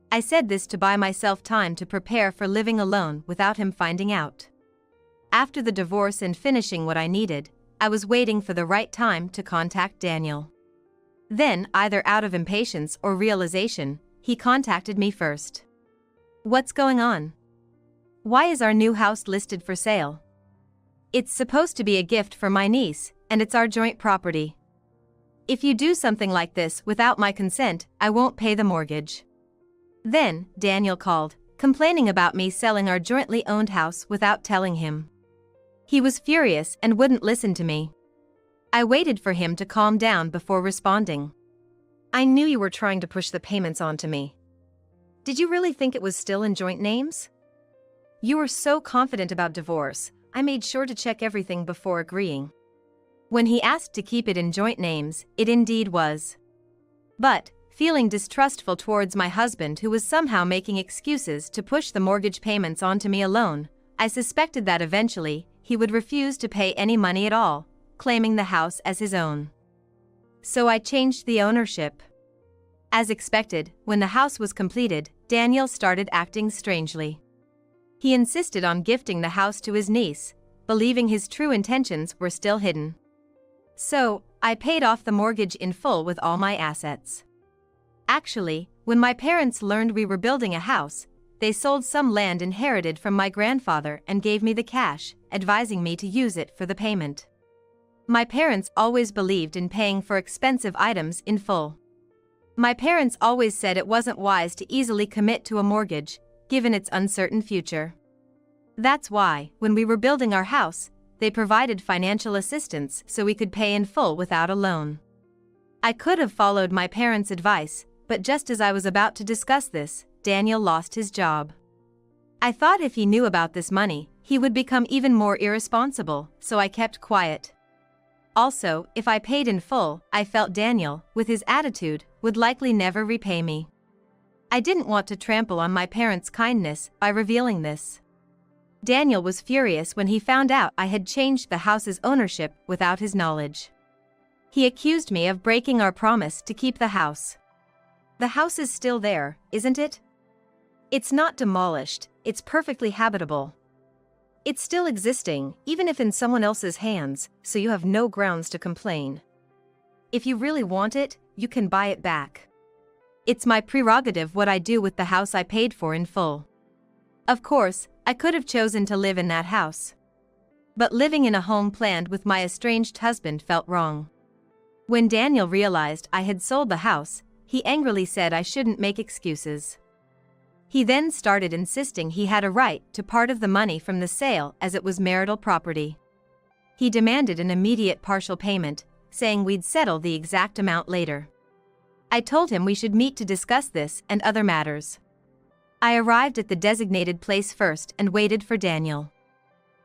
I said this to buy myself time to prepare for living alone without him finding out. After the divorce and finishing what I needed, I was waiting for the right time to contact Daniel. Then, either out of impatience or realization, he contacted me first. "What's going on? Why is our new house listed for sale?" "It's supposed to be a gift for my niece, and it's our joint property. If you do something like this without my consent, I won't pay the mortgage." Then, Daniel called, complaining about me selling our jointly owned house without telling him. He was furious and wouldn't listen to me. I waited for him to calm down before responding. "I knew you were trying to push the payments onto me. Did you really think it was still in joint names? You were so confident about divorce, I made sure to check everything before agreeing." When he asked to keep it in joint names, it indeed was. But, feeling distrustful towards my husband who was somehow making excuses to push the mortgage payments onto me alone, I suspected that eventually, he would refuse to pay any money at all, claiming the house as his own. So I changed the ownership. As expected, when the house was completed, Daniel started acting strangely. He insisted on gifting the house to his niece, believing his true intentions were still hidden. So, I paid off the mortgage in full with all my assets. Actually, when my parents learned we were building a house, they sold some land inherited from my grandfather and gave me the cash, advising me to use it for the payment. My parents always believed in paying for expensive items in full. My parents always said it wasn't wise to easily commit to a mortgage, given its uncertain future. That's why, when we were building our house, they provided financial assistance so we could pay in full without a loan. I could have followed my parents' advice, but just as I was about to discuss this, Daniel lost his job. I thought if he knew about this money, he would become even more irresponsible, so I kept quiet. Also, if I paid in full, I felt Daniel, with his attitude, would likely never repay me. I didn't want to trample on my parents' kindness by revealing this. Daniel was furious when he found out I had changed the house's ownership without his knowledge. He accused me of breaking our promise to keep the house. The house is still there, isn't it? It's not demolished, it's perfectly habitable. It's still existing, even if in someone else's hands, so you have no grounds to complain. If you really want it, you can buy it back. It's my prerogative what I do with the house I paid for in full. Of course, I could have chosen to live in that house. But living in a home planned with my estranged husband felt wrong. When Daniel realized I had sold the house, he angrily said I shouldn't make excuses. He then started insisting he had a right to part of the money from the sale as it was marital property. He demanded an immediate partial payment, saying we'd settle the exact amount later. I told him we should meet to discuss this and other matters. I arrived at the designated place first and waited for Daniel.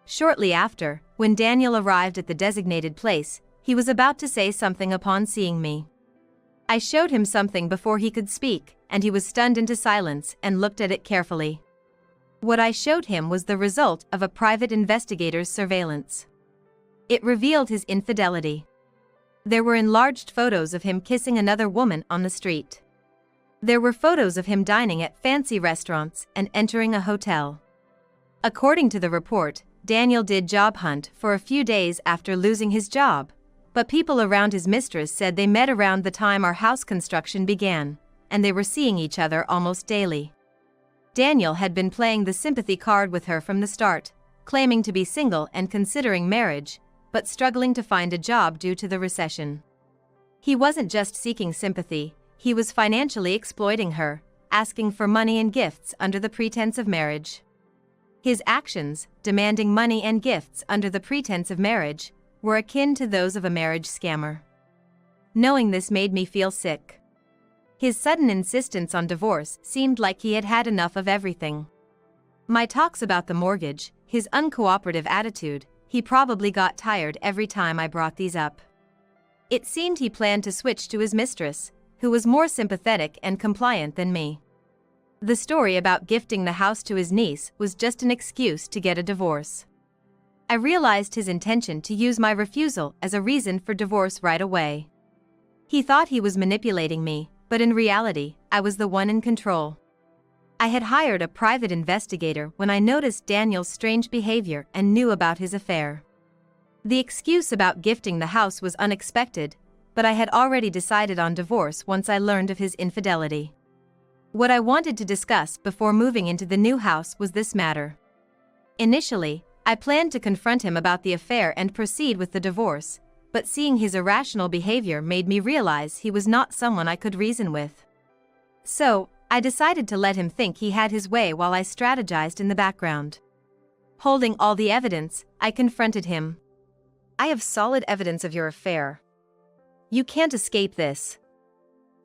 Shortly after, when Daniel arrived at the designated place, he was about to say something upon seeing me. I showed him something before he could speak, and he was stunned into silence and looked at it carefully. What I showed him was the result of a private investigator's surveillance. It revealed his infidelity. There were enlarged photos of him kissing another woman on the street. There were photos of him dining at fancy restaurants and entering a hotel. According to the report, Daniel did job hunt for a few days after losing his job, but people around his mistress said they met around the time our house construction began, and they were seeing each other almost daily. Daniel had been playing the sympathy card with her from the start, claiming to be single and considering marriage, but struggling to find a job due to the recession. He wasn't just seeking sympathy, he was financially exploiting her, asking for money and gifts under the pretense of marriage. His actions, demanding money and gifts under the pretense of marriage, were akin to those of a marriage scammer. Knowing this made me feel sick. His sudden insistence on divorce seemed like he had had enough of everything. My talks about the mortgage, his uncooperative attitude, he probably got tired every time I brought these up. It seemed he planned to switch to his mistress, who was more sympathetic and compliant than me. The story about gifting the house to his niece was just an excuse to get a divorce. I realized his intention to use my refusal as a reason for divorce right away. He thought he was manipulating me, but in reality, I was the one in control. I had hired a private investigator when I noticed Daniel's strange behavior and knew about his affair. The excuse about gifting the house was unexpected, but I had already decided on divorce once I learned of his infidelity. What I wanted to discuss before moving into the new house was this matter. Initially, I planned to confront him about the affair and proceed with the divorce, but seeing his irrational behavior made me realize he was not someone I could reason with. So, I decided to let him think he had his way while I strategized in the background. Holding all the evidence, I confronted him. "I have solid evidence of your affair. You can't escape this.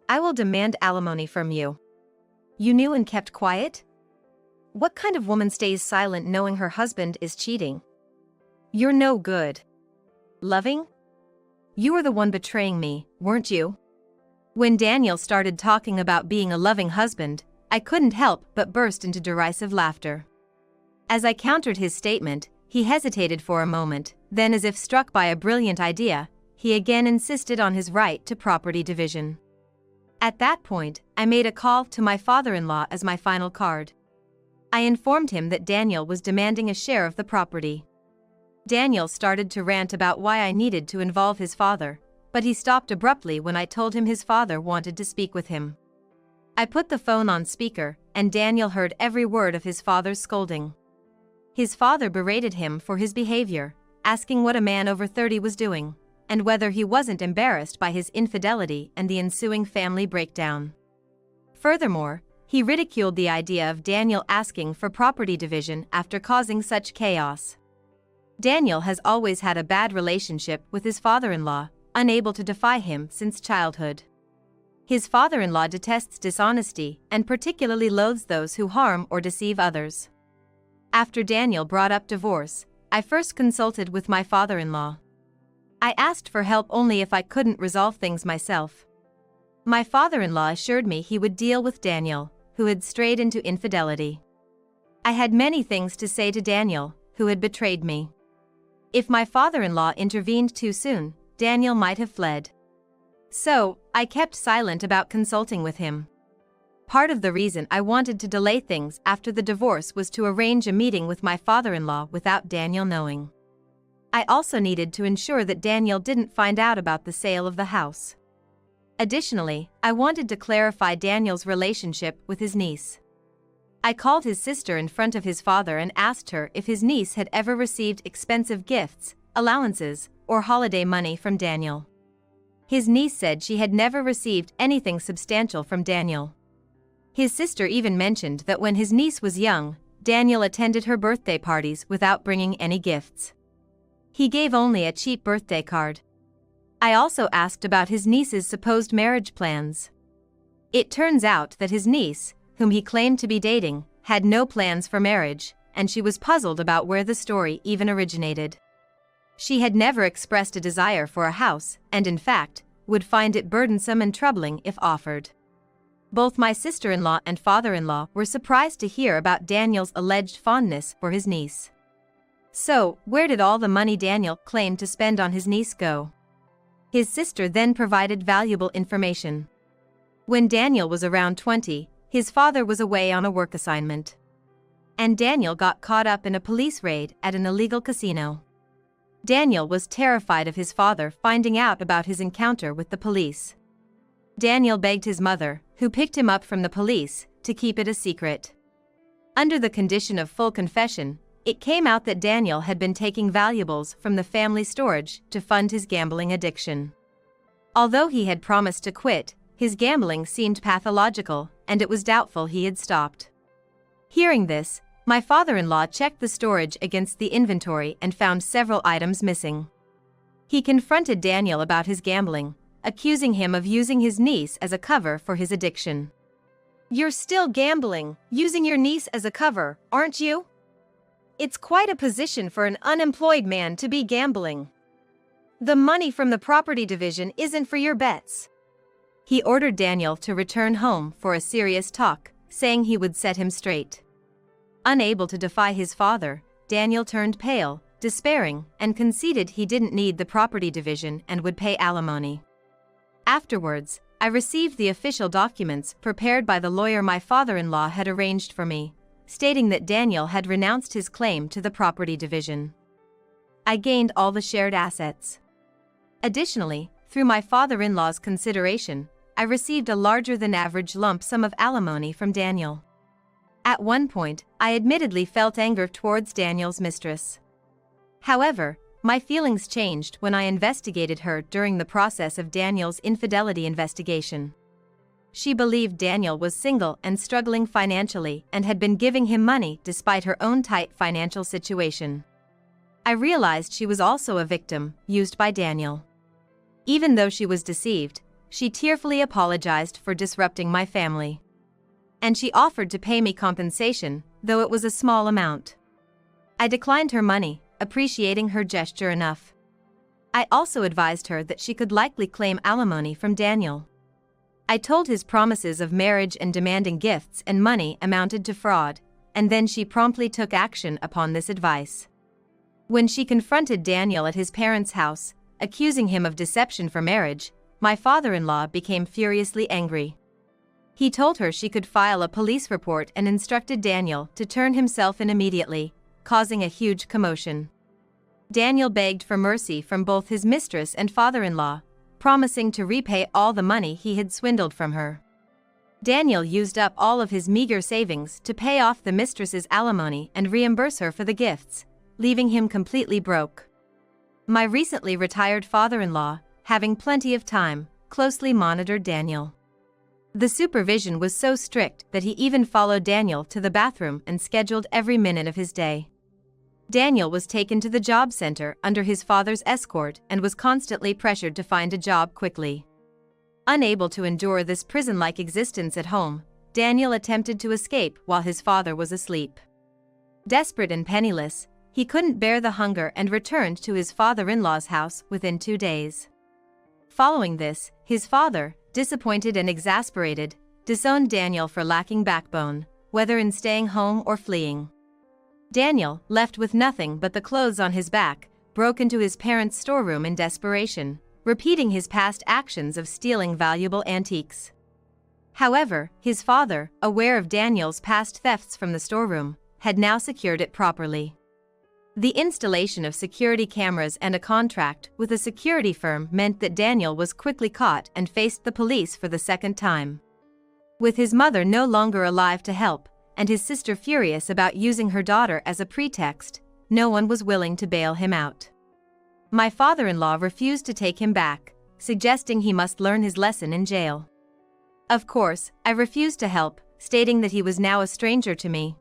I will demand alimony from you. You knew and kept quiet? What kind of woman stays silent knowing her husband is cheating? You're no good. Loving? You were the one betraying me, weren't you?" When Daniel started talking about being a loving husband, I couldn't help but burst into derisive laughter. As I countered his statement, he hesitated for a moment, then as if struck by a brilliant idea, he again insisted on his right to property division. At that point, I made a call to my father-in-law as my final card. I informed him that Daniel was demanding a share of the property. Daniel started to rant about why I needed to involve his father, but he stopped abruptly when I told him his father wanted to speak with him. I put the phone on speaker, and Daniel heard every word of his father's scolding. His father berated him for his behavior, asking what a man over 30 was doing, and whether he wasn't embarrassed by his infidelity and the ensuing family breakdown. Furthermore, he ridiculed the idea of Daniel asking for property division after causing such chaos. Daniel has always had a bad relationship with his father-in-law, unable to defy him since childhood. His father-in-law detests dishonesty and particularly loathes those who harm or deceive others. After Daniel brought up divorce, I first consulted with my father-in-law. I asked for help only if I couldn't resolve things myself. My father-in-law assured me he would deal with Daniel, who had strayed into infidelity. I had many things to say to Daniel, who had betrayed me. If my father-in-law intervened too soon, Daniel might have fled. So, I kept silent about consulting with him. Part of the reason I wanted to delay things after the divorce was to arrange a meeting with my father-in-law without Daniel knowing. I also needed to ensure that Daniel didn't find out about the sale of the house. Additionally, I wanted to clarify Daniel's relationship with his niece. I called his sister in front of his father and asked her if his niece had ever received expensive gifts, allowances, or holiday money from Daniel. His niece said she had never received anything substantial from Daniel. His sister even mentioned that when his niece was young, Daniel attended her birthday parties without bringing any gifts. He gave only a cheap birthday card. I also asked about his niece's supposed marriage plans. It turns out that his niece, whom he claimed to be dating, had no plans for marriage, and she was puzzled about where the story even originated. She had never expressed a desire for a house, and in fact, would find it burdensome and troubling if offered. Both my sister-in-law and father-in-law were surprised to hear about Daniel's alleged fondness for his niece. So, where did all the money Daniel claimed to spend on his niece go? His sister then provided valuable information. When Daniel was around 20, his father was away on a work assignment. And Daniel got caught up in a police raid at an illegal casino. Daniel was terrified of his father finding out about his encounter with the police. Daniel begged his mother, who picked him up from the police, to keep it a secret. Under the condition of full confession, it came out that Daniel had been taking valuables from the family storage to fund his gambling addiction. Although he had promised to quit, his gambling seemed pathological, and it was doubtful he had stopped. Hearing this, my father-in-law checked the storage against the inventory and found several items missing. He confronted Daniel about his gambling, accusing him of using his niece as a cover for his addiction. "You're still gambling, using your niece as a cover, aren't you? It's quite a position for an unemployed man to be gambling. The money from the property division isn't for your bets." He ordered Daniel to return home for a serious talk, saying he would set him straight. Unable to defy his father, Daniel turned pale, despairing, and conceded he didn't need the property division and would pay alimony. Afterwards, I received the official documents prepared by the lawyer my father-in-law had arranged for me, stating that Daniel had renounced his claim to the property division. I gained all the shared assets. Additionally, through my father-in-law's consideration, I received a larger-than-average lump sum of alimony from Daniel. At one point, I admittedly felt anger towards Daniel's mistress. However, my feelings changed when I investigated her during the process of Daniel's infidelity investigation. She believed Daniel was single and struggling financially and had been giving him money despite her own tight financial situation. I realized she was also a victim, used by Daniel. Even though she was deceived, she tearfully apologized for disrupting my family. And she offered to pay me compensation, though it was a small amount. I declined her money, appreciating her gesture enough. I also advised her that she could likely claim alimony from Daniel. I told his promises of marriage and demanding gifts and money amounted to fraud, and then she promptly took action upon this advice. When she confronted Daniel at his parents' house, accusing him of deception for marriage, my father-in-law became furiously angry. He told her she could file a police report and instructed Daniel to turn himself in immediately, causing a huge commotion. Daniel begged for mercy from both his mistress and father-in-law, promising to repay all the money he had swindled from her. Daniel used up all of his meager savings to pay off the mistress's alimony and reimburse her for the gifts, leaving him completely broke. My recently retired father-in-law, having plenty of time, closely monitored Daniel. The supervision was so strict that he even followed Daniel to the bathroom and scheduled every minute of his day. Daniel was taken to the job center under his father's escort and was constantly pressured to find a job quickly. Unable to endure this prison-like existence at home, Daniel attempted to escape while his father was asleep. Desperate and penniless, he couldn't bear the hunger and returned to his father-in-law's house within 2 days. Following this, his father, disappointed and exasperated, disowned Daniel for lacking backbone, whether in staying home or fleeing. Daniel, left with nothing but the clothes on his back, broke into his parents' storeroom in desperation, repeating his past actions of stealing valuable antiques. However, his father, aware of Daniel's past thefts from the storeroom, had now secured it properly. The installation of security cameras and a contract with a security firm meant that Daniel was quickly caught and faced the police for the second time. With his mother no longer alive to help, and his sister furious about using her daughter as a pretext, no one was willing to bail him out. My father-in-law refused to take him back, suggesting he must learn his lesson in jail. Of course, I refused to help, stating that he was now a stranger to me.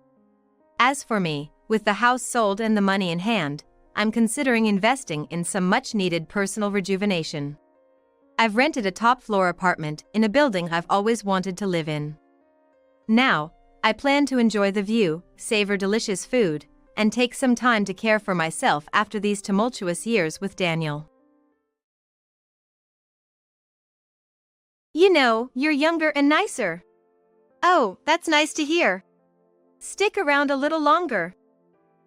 As for me, with the house sold and the money in hand, I'm considering investing in some much-needed personal rejuvenation. I've rented a top-floor apartment in a building I've always wanted to live in. Now, I plan to enjoy the view, savor delicious food, and take some time to care for myself after these tumultuous years with Daniel. You know, you're younger and nicer. Oh, that's nice to hear. Stick around a little longer.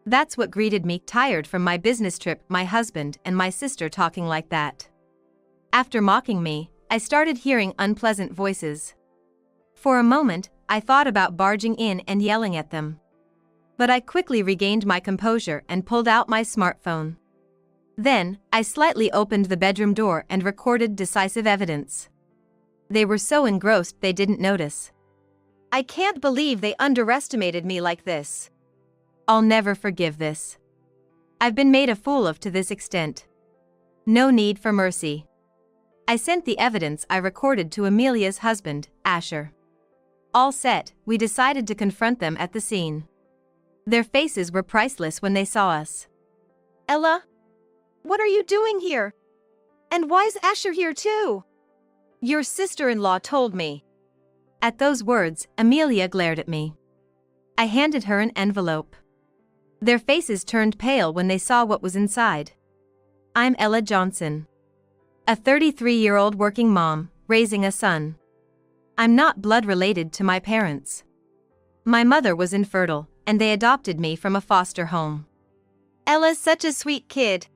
That's what greeted me, tired from my business trip, my husband and my sister talking like that. After mocking me, I started hearing unpleasant voices. For a moment, I thought about barging in and yelling at them. But I quickly regained my composure and pulled out my smartphone. Then, I slightly opened the bedroom door and recorded decisive evidence. They were so engrossed they didn't notice. I can't believe they underestimated me like this. I'll never forgive this. I've been made a fool of to this extent. No need for mercy. I sent the evidence I recorded to Amelia's husband, Asher. All set, we decided to confront them at the scene. Their faces were priceless when they saw us. Ella? What are you doing here? And why's Asher here too? Your sister-in-law told me. At those words, Amelia glared at me. I handed her an envelope. Their faces turned pale when they saw what was inside. I'm Ella Johnson. A 33-year-old working mom, raising a son. I'm not blood related to my parents. My mother was infertile, and they adopted me from a foster home. Ella's such a sweet kid.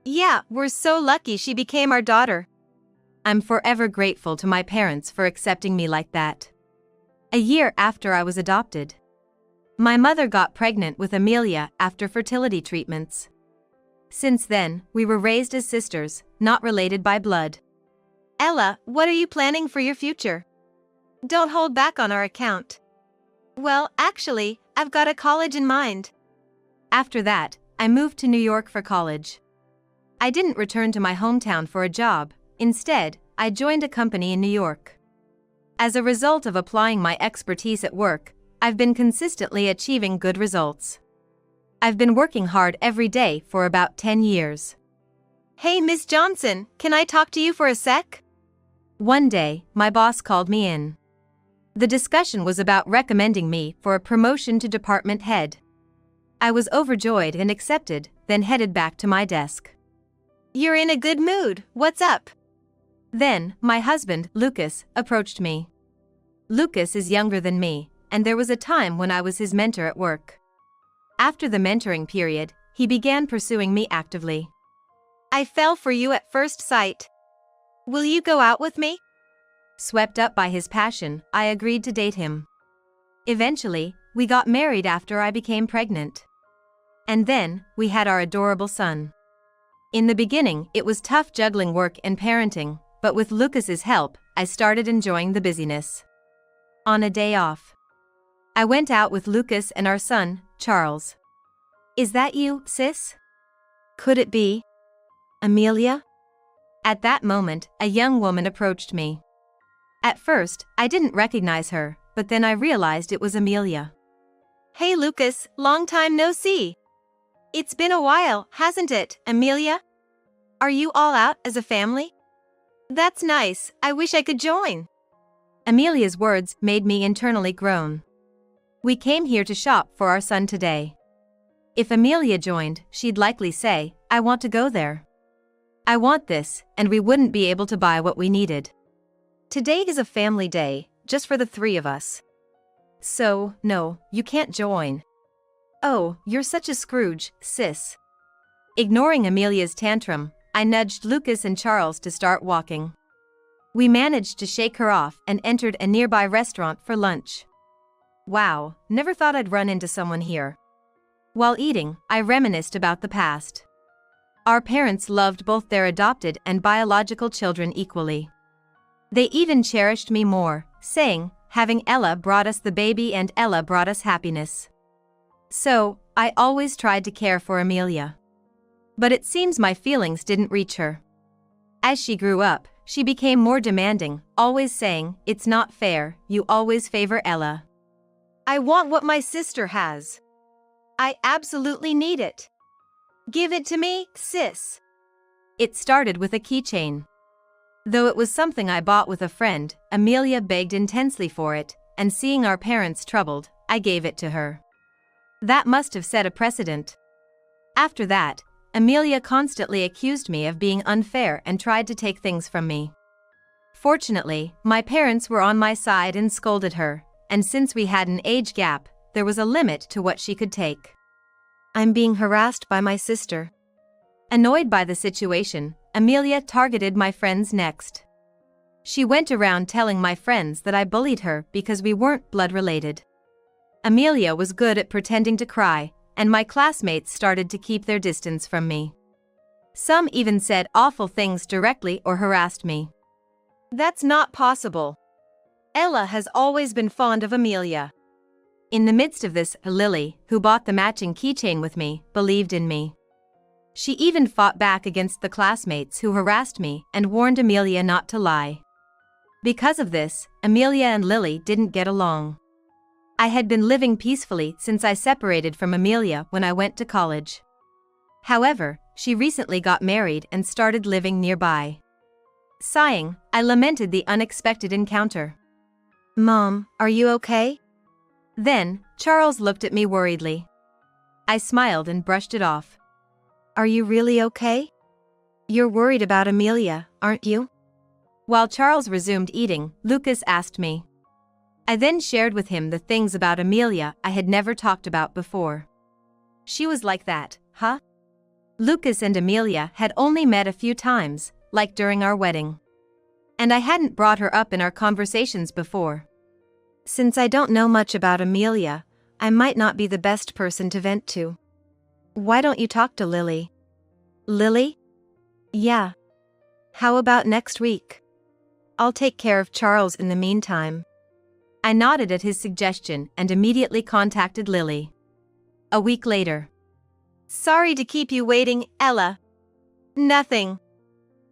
Yeah, we're so lucky she became our daughter. I'm forever grateful to my parents for accepting me like that. A year after I was adopted, my mother got pregnant with Amelia after fertility treatments. Since then, we were raised as sisters, not related by blood. Ella, what are you planning for your future? Don't hold back on our account. Well, actually, I've got a college in mind. After that, I moved to New York for college. I didn't return to my hometown for a job. Instead, I joined a company in New York. As a result of applying my expertise at work, I've been consistently achieving good results. I've been working hard every day for about 10 years. Hey, Miss Johnson, can I talk to you for a sec? One day, my boss called me in. The discussion was about recommending me for a promotion to department head. I was overjoyed and accepted, then headed back to my desk. You're in a good mood, what's up? Then, my husband, Lucas, approached me. Lucas is younger than me, and there was a time when I was his mentor at work. After the mentoring period, he began pursuing me actively. I fell for you at first sight. Will you go out with me? Swept up by his passion, I agreed to date him. Eventually, we got married after I became pregnant. And then, we had our adorable son. In the beginning, it was tough juggling work and parenting, but with Lucas's help, I started enjoying the busyness. On a day off, I went out with Lucas and our son, Charles. Is that you, sis? Could it be Amelia? At that moment, a young woman approached me. At first, I didn't recognize her, but then I realized it was Amelia. Hey Lucas, long time no see. It's been a while, hasn't it, Amelia? Are you all out as a family? That's nice, I wish I could join. Amelia's words made me internally groan. We came here to shop for our son today. If Amelia joined, she'd likely say, I want to go there. I want this, and we wouldn't be able to buy what we needed. Today is a family day, just for the three of us. So, no, you can't join. Oh, you're such a Scrooge, sis. Ignoring Amelia's tantrum, I nudged Lucas and Charles to start walking. We managed to shake her off and entered a nearby restaurant for lunch. Wow, never thought I'd run into someone here. While eating, I reminisced about the past. Our parents loved both their adopted and biological children equally. They even cherished me more, saying, having Ella brought us the baby and Ella brought us happiness. So, I always tried to care for Amelia. But it seems my feelings didn't reach her. As she grew up, she became more demanding, always saying, it's not fair, you always favor Ella. I want what my sister has. I absolutely need it. Give it to me, sis. It started with a keychain. Though it was something I bought with a friend, Amelia begged intensely for it, and seeing our parents troubled, I gave it to her. That must have set a precedent. After that, Amelia constantly accused me of being unfair and tried to take things from me. Fortunately, my parents were on my side and scolded her, and since we had an age gap, there was a limit to what she could take. I'm being harassed by my sister. Annoyed by the situation, Amelia targeted my friends next. She went around telling my friends that I bullied her because we weren't blood related. Amelia was good at pretending to cry, and my classmates started to keep their distance from me. Some even said awful things directly or harassed me. That's not possible. Ella has always been fond of Amelia. In the midst of this, Lily, who bought the matching keychain with me, believed in me. She even fought back against the classmates who harassed me and warned Amelia not to lie. Because of this, Amelia and Lily didn't get along. I had been living peacefully since I separated from Amelia when I went to college. However, she recently got married and started living nearby. Sighing, I lamented the unexpected encounter. "Mom, are you okay?" Then, Charles looked at me worriedly. I smiled and brushed it off. "Are you really okay? You're worried about Amelia, aren't you?" While Charles resumed eating, Lucas asked me. I then shared with him the things about Amelia I had never talked about before. "She was like that, huh?" Lucas and Amelia had only met a few times, like during our wedding. And I hadn't brought her up in our conversations before. Since I don't know much about Amelia, I might not be the best person to vent to. Why don't you talk to Lily? Lily? Yeah. How about next week? I'll take care of Charles in the meantime. I nodded at his suggestion and immediately contacted Lily. A week later. Sorry to keep you waiting, Ella. Nothing.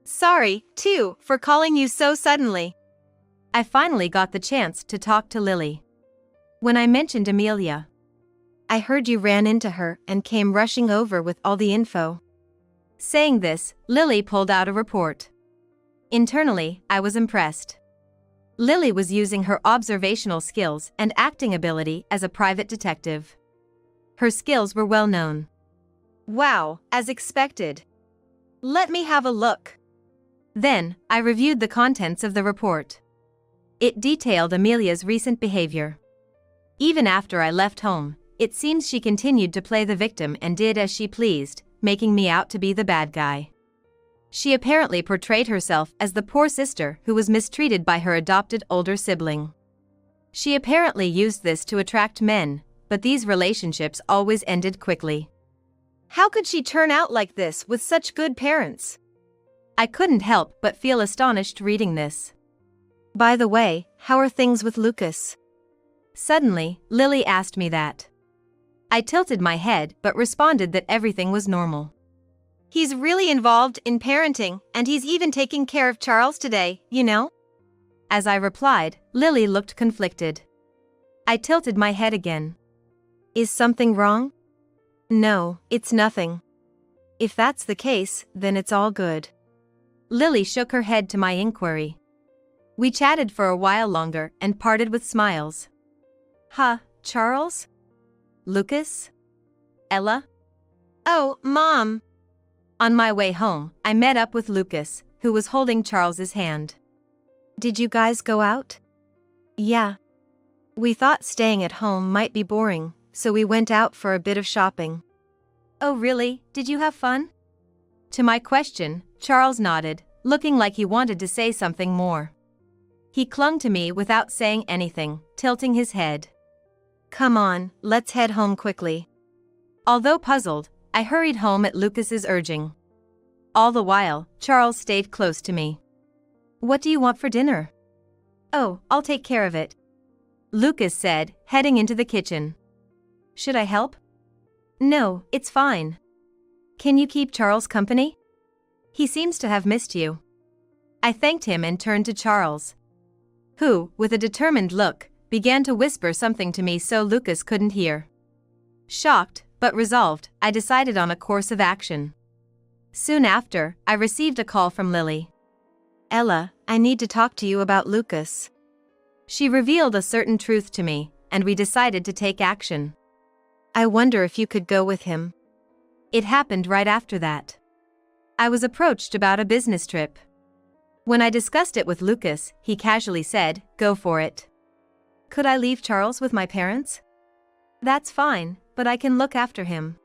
Sorry, too, for calling you so suddenly. I finally got the chance to talk to Lily. When I mentioned Amelia, I heard you ran into her and came rushing over with all the info. Saying this, Lily pulled out a report. Internally, I was impressed. Lily was using her observational skills and acting ability as a private detective. Her skills were well known. Wow, as expected. Let me have a look. Then, I reviewed the contents of the report. It detailed Amelia's recent behavior. Even after I left home, it seems she continued to play the victim and did as she pleased, making me out to be the bad guy. She apparently portrayed herself as the poor sister who was mistreated by her adopted older sibling. She apparently used this to attract men, but these relationships always ended quickly. How could she turn out like this with such good parents? I couldn't help but feel astonished reading this. By the way, how are things with Lucas? Suddenly, Lily asked me that. I tilted my head but responded that everything was normal. He's really involved in parenting, and he's even taking care of Charles today, you know? As I replied, Lily looked conflicted. I tilted my head again. Is something wrong? No, it's nothing. If that's the case, then it's all good. Lily shook her head to my inquiry. We chatted for a while longer and parted with smiles. Huh, Charles? Lucas? Ella? Oh, Mom. On my way home, I met up with Lucas, who was holding Charles's hand. Did you guys go out? Yeah. We thought staying at home might be boring, so we went out for a bit of shopping. Oh really? Did you have fun? To my question, Charles nodded, looking like he wanted to say something more. He clung to me without saying anything, tilting his head. Come on, let's head home quickly. Although puzzled, I hurried home at Lucas's urging. All the while, Charles stayed close to me. What do you want for dinner? Oh, I'll take care of it. Lucas said, heading into the kitchen. Should I help? No, it's fine. Can you keep Charles company? He seems to have missed you. I thanked him and turned to Charles, who, with a determined look, began to whisper something to me so Lucas couldn't hear. Shocked, but resolved, I decided on a course of action. Soon after, I received a call from Lily. Ella, I need to talk to you about Lucas. She revealed a certain truth to me, and we decided to take action. I wonder if you could go with him. It happened right after that. I was approached about a business trip. When I discussed it with Lucas, he casually said, "Go for it." Could I leave Charles with my parents? That's fine, but I can look after him.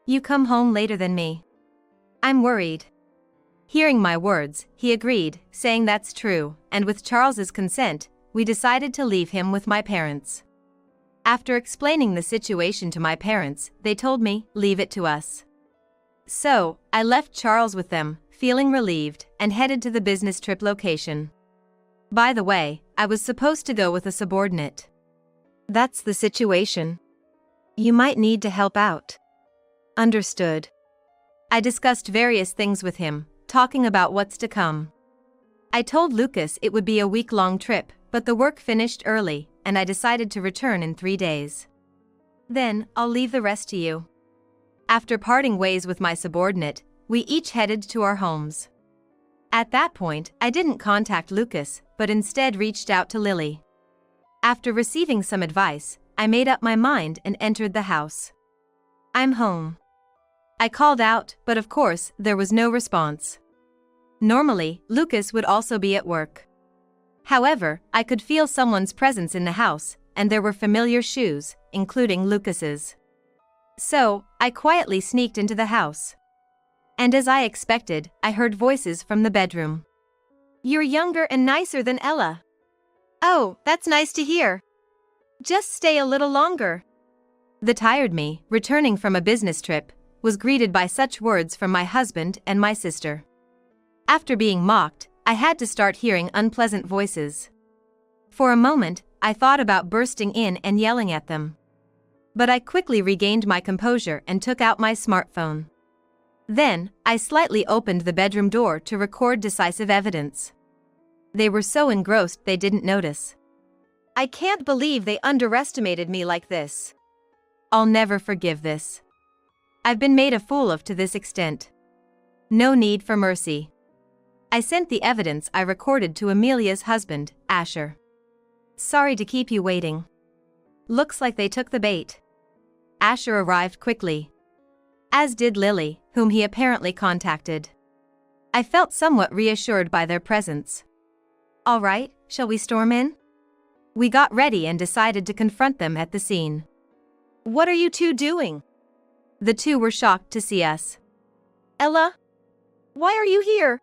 You come home later than me. I'm worried. Hearing my words, he agreed, saying that's true, and with Charles's consent, we decided to leave him with my parents. After explaining the situation to my parents, they told me, leave it to us. So, I left Charles with them, feeling relieved, and headed to the business trip location. By the way, I was supposed to go with a subordinate. That's the situation. You might need to help out. Understood. I discussed various things with him, talking about what's to come. I told Lucas it would be a week-long trip, but the work finished early, and I decided to return in 3 days. Then, I'll leave the rest to you. After parting ways with my subordinate, we each headed to our homes. At that point, I didn't contact Lucas, but instead reached out to Lily. After receiving some advice, I made up my mind and entered the house. I'm home. I called out, but of course, there was no response. Normally, Lucas would also be at work. However, I could feel someone's presence in the house, and there were familiar shoes, including Lucas's. So, I quietly sneaked into the house. And as I expected, I heard voices from the bedroom. You're younger and nicer than Ella. Oh, that's nice to hear. Just stay a little longer. The tired me, returning from a business trip, was greeted by such words from my husband and my sister. After being mocked, I had to start hearing unpleasant voices. For a moment, I thought about bursting in and yelling at them. But I quickly regained my composure and took out my smartphone. Then, I slightly opened the bedroom door to record decisive evidence. They were so engrossed they didn't notice. I can't believe they underestimated me like this. I'll never forgive this. I've been made a fool of to this extent. No need for mercy. I sent the evidence I recorded to Amelia's husband, Asher. Sorry to keep you waiting. Looks like they took the bait. Asher arrived quickly. As did Lily, whom he apparently contacted. I felt somewhat reassured by their presence. All right, shall we storm in? We got ready and decided to confront them at the scene. What are you two doing? The two were shocked to see us. Ella? Why are you here?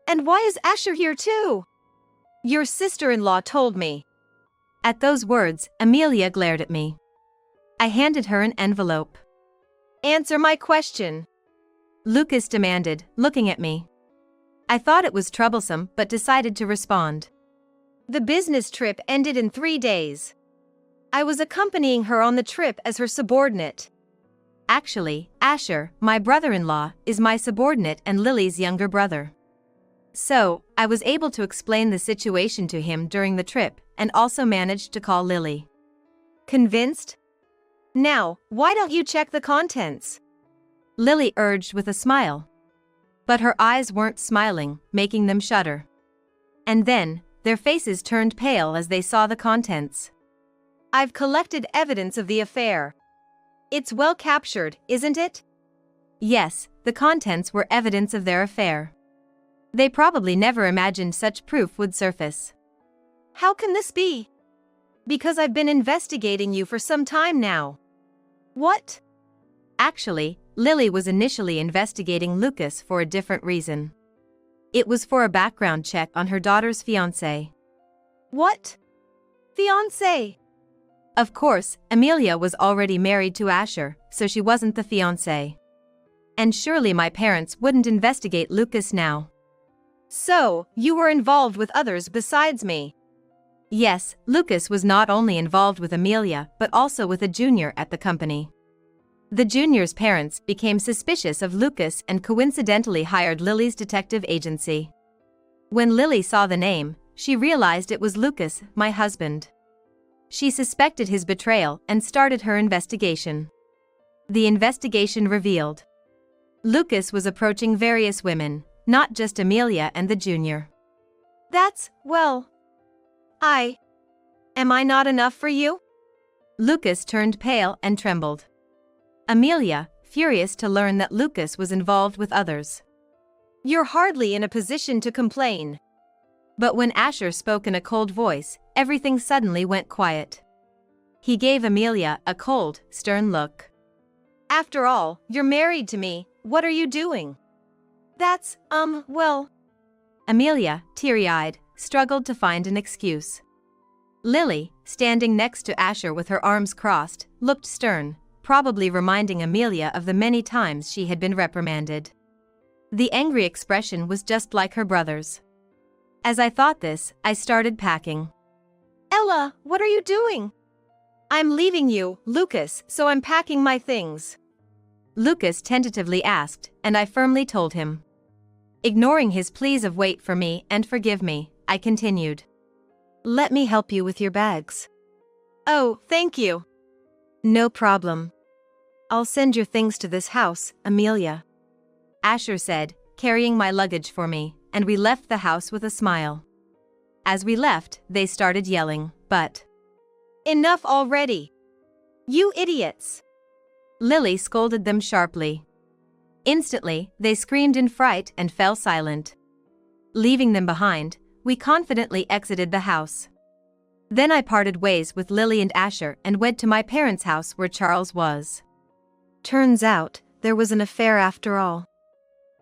And why is Asher here too? Your sister-in-law told me. At those words, Amelia glared at me. I handed her an envelope. Answer my question. Lucas demanded, looking at me. I thought it was troublesome but decided to respond. The business trip ended in 3 days. I was accompanying her on the trip as her subordinate. Actually, Asher, my brother-in-law, is my subordinate and Lily's younger brother. So, I was able to explain the situation to him during the trip and also managed to call Lily. Convinced? Now, why don't you check the contents? Lily urged with a smile. But her eyes weren't smiling, making them shudder. And then, their faces turned pale as they saw the contents. I've collected evidence of the affair. It's well captured, isn't it? Yes, the contents were evidence of their affair. They probably never imagined such proof would surface. How can this be? Because I've been investigating you for some time now. What? Actually, Lily was initially investigating Lucas for a different reason. It was for a background check on her daughter's fiancé. What? Fiancé? Of course, Amelia was already married to Asher, so she wasn't the fiancé. And surely my parents wouldn't investigate Lucas now. So, you were involved with others besides me? Yes, Lucas was not only involved with Amelia but also with a junior at the company. The junior's parents became suspicious of Lucas and coincidentally hired Lily's detective agency. When Lily saw the name, she realized it was Lucas, my husband. She suspected his betrayal and started her investigation. The investigation revealed Lucas was approaching various women, not just Amelia and the junior. That's, well, Am I not enough for you? Lucas turned pale and trembled. Amelia, furious to learn that Lucas was involved with others. You're hardly in a position to complain. But when Asher spoke in a cold voice, everything suddenly went quiet. He gave Amelia a cold, stern look. After all, you're married to me, what are you doing? That's, well. Amelia, teary-eyed, struggled to find an excuse. Lily, standing next to Asher with her arms crossed, looked stern, probably reminding Amelia of the many times she had been reprimanded. The angry expression was just like her brother's. As I thought this, I started packing. Ella, what are you doing? I'm leaving you, Lucas, so I'm packing my things. Lucas tentatively asked, and I firmly told him. Ignoring his pleas of wait for me and forgive me, I continued. Let me help you with your bags. Oh, thank you. No problem. I'll send your things to this house, Amelia. Asher said, carrying my luggage for me, and we left the house with a smile. As we left, they started yelling, but... Enough already! You idiots! Lily scolded them sharply. Instantly, they screamed in fright and fell silent. Leaving them behind, we confidently exited the house. Then I parted ways with Lily and Asher and went to my parents' house where Charles was. Turns out, there was an affair after all.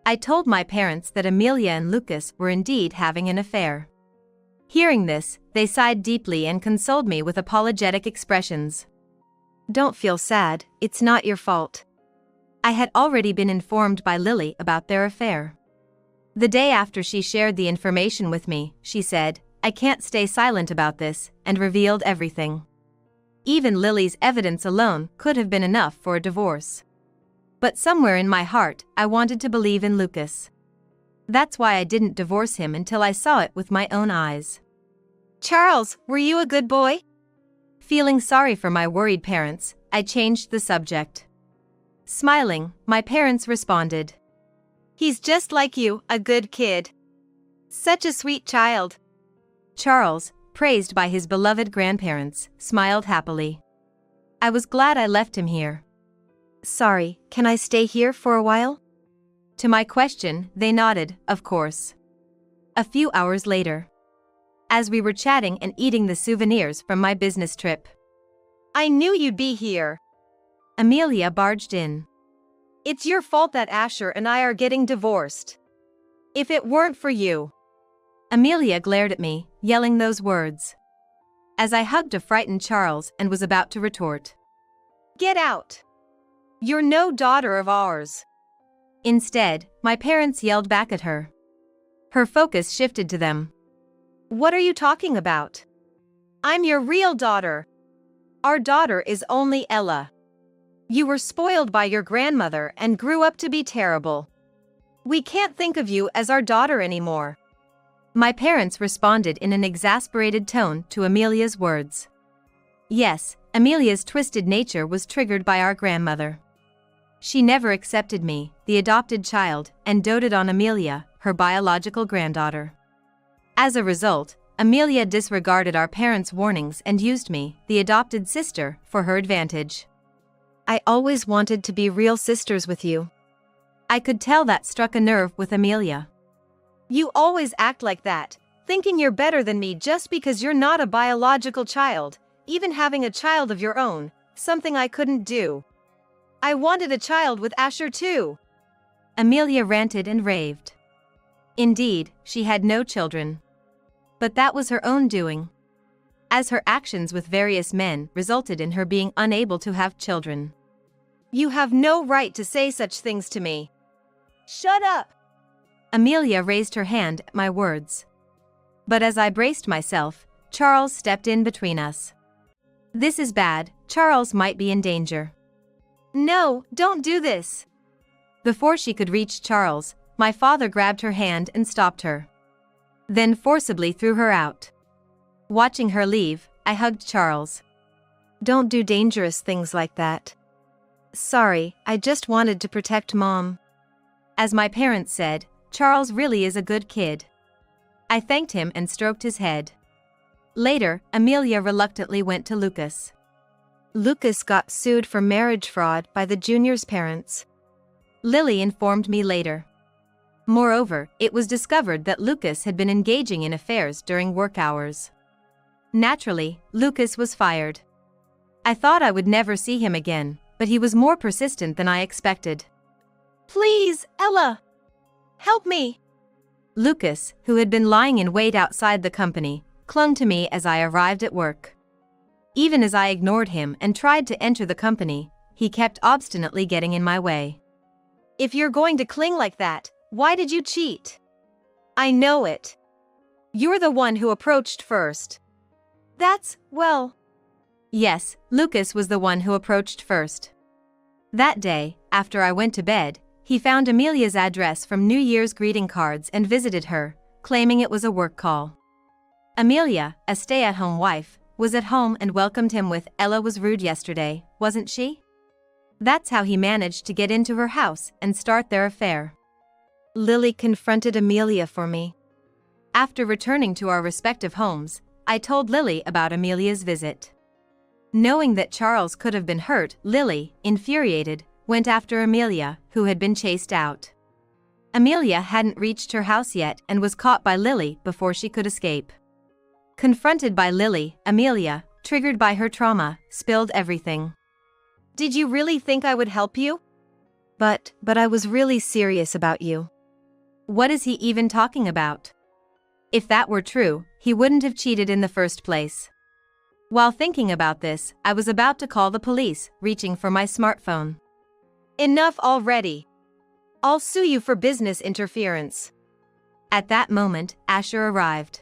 I told my parents that Amelia and Lucas were indeed having an affair. Hearing this, they sighed deeply and consoled me with apologetic expressions. Don't feel sad, it's not your fault. I had already been informed by Lily about their affair. The day after she shared the information with me, she said, I can't stay silent about this, and revealed everything. Even Lily's evidence alone could have been enough for a divorce. But somewhere in my heart, I wanted to believe in Lucas. That's why I didn't divorce him until I saw it with my own eyes. Charles, were you a good boy? Feeling sorry for my worried parents, I changed the subject. Smiling, my parents responded. He's just like you, a good kid. Such a sweet child. Charles, praised by his beloved grandparents, smiled happily. I was glad I left him here. Sorry, can I stay here for a while? To my question, they nodded, of course. A few hours later. As we were chatting and eating the souvenirs from my business trip. I knew you'd be here. Amelia barged in. It's your fault that Asher and I are getting divorced. If it weren't for you. Amelia glared at me, yelling those words. As I hugged a frightened Charles and was about to retort. Get out. You're no daughter of ours. Instead, my parents yelled back at her. Her focus shifted to them. What are you talking about? I'm your real daughter. Our daughter is only Ella. You were spoiled by your grandmother and grew up to be terrible. We can't think of you as our daughter anymore. My parents responded in an exasperated tone to Amelia's words. Yes, Amelia's twisted nature was triggered by our grandmother. She never accepted me, the adopted child, and doted on Amelia, her biological granddaughter. As a result, Amelia disregarded our parents' warnings and used me, the adopted sister, for her advantage. I always wanted to be real sisters with you. I could tell that struck a nerve with Amelia. You always act like that, thinking you're better than me just because you're not a biological child, even having a child of your own, something I couldn't do. I wanted a child with Asher too. Amelia ranted and raved. Indeed, she had no children. But that was her own doing. As her actions with various men resulted in her being unable to have children. You have no right to say such things to me. Shut up! Amelia raised her hand at my words. But as I braced myself, Charles stepped in between us. This is bad, Charles might be in danger. No, don't do this. Before she could reach Charles, my father grabbed her hand and stopped her. Then forcibly threw her out. Watching her leave, I hugged Charles. Don't do dangerous things like that. Sorry, I just wanted to protect Mom. As my parents said, Charles really is a good kid. I thanked him and stroked his head. Later, Amelia reluctantly went to Lucas. Lucas got sued for marriage fraud by the junior's parents. Lily informed me later. Moreover, it was discovered that Lucas had been engaging in affairs during work hours. Naturally, Lucas was fired. I thought I would never see him again, but he was more persistent than I expected. Please, Ella! Help me! Lucas, who had been lying in wait outside the company, clung to me as I arrived at work. Even as I ignored him and tried to enter the company, he kept obstinately getting in my way. If you're going to cling like that, why did you cheat? I know it. You're the one who approached first. Well. Yes, Lucas was the one who approached first. That day, after I went to bed, he found Amelia's address from New Year's greeting cards and visited her, claiming it was a work call. Amelia, a stay-at-home wife, was at home and welcomed him with, "Ella was rude yesterday, wasn't she?" That's how he managed to get into her house and start their affair. Lily confronted Amelia for me. After returning to our respective homes, I told Lily about Amelia's visit. Knowing that Charles could have been hurt, Lily, infuriated, went after Amelia, who had been chased out. Amelia hadn't reached her house yet and was caught by Lily before she could escape. Confronted by Lily, Amelia, triggered by her trauma, spilled everything. Did you really think I would help you? But I was really serious about you. What is he even talking about? If that were true, he wouldn't have cheated in the first place. While thinking about this, I was about to call the police, reaching for my smartphone. Enough already. I'll sue you for business interference. At that moment, Asher arrived.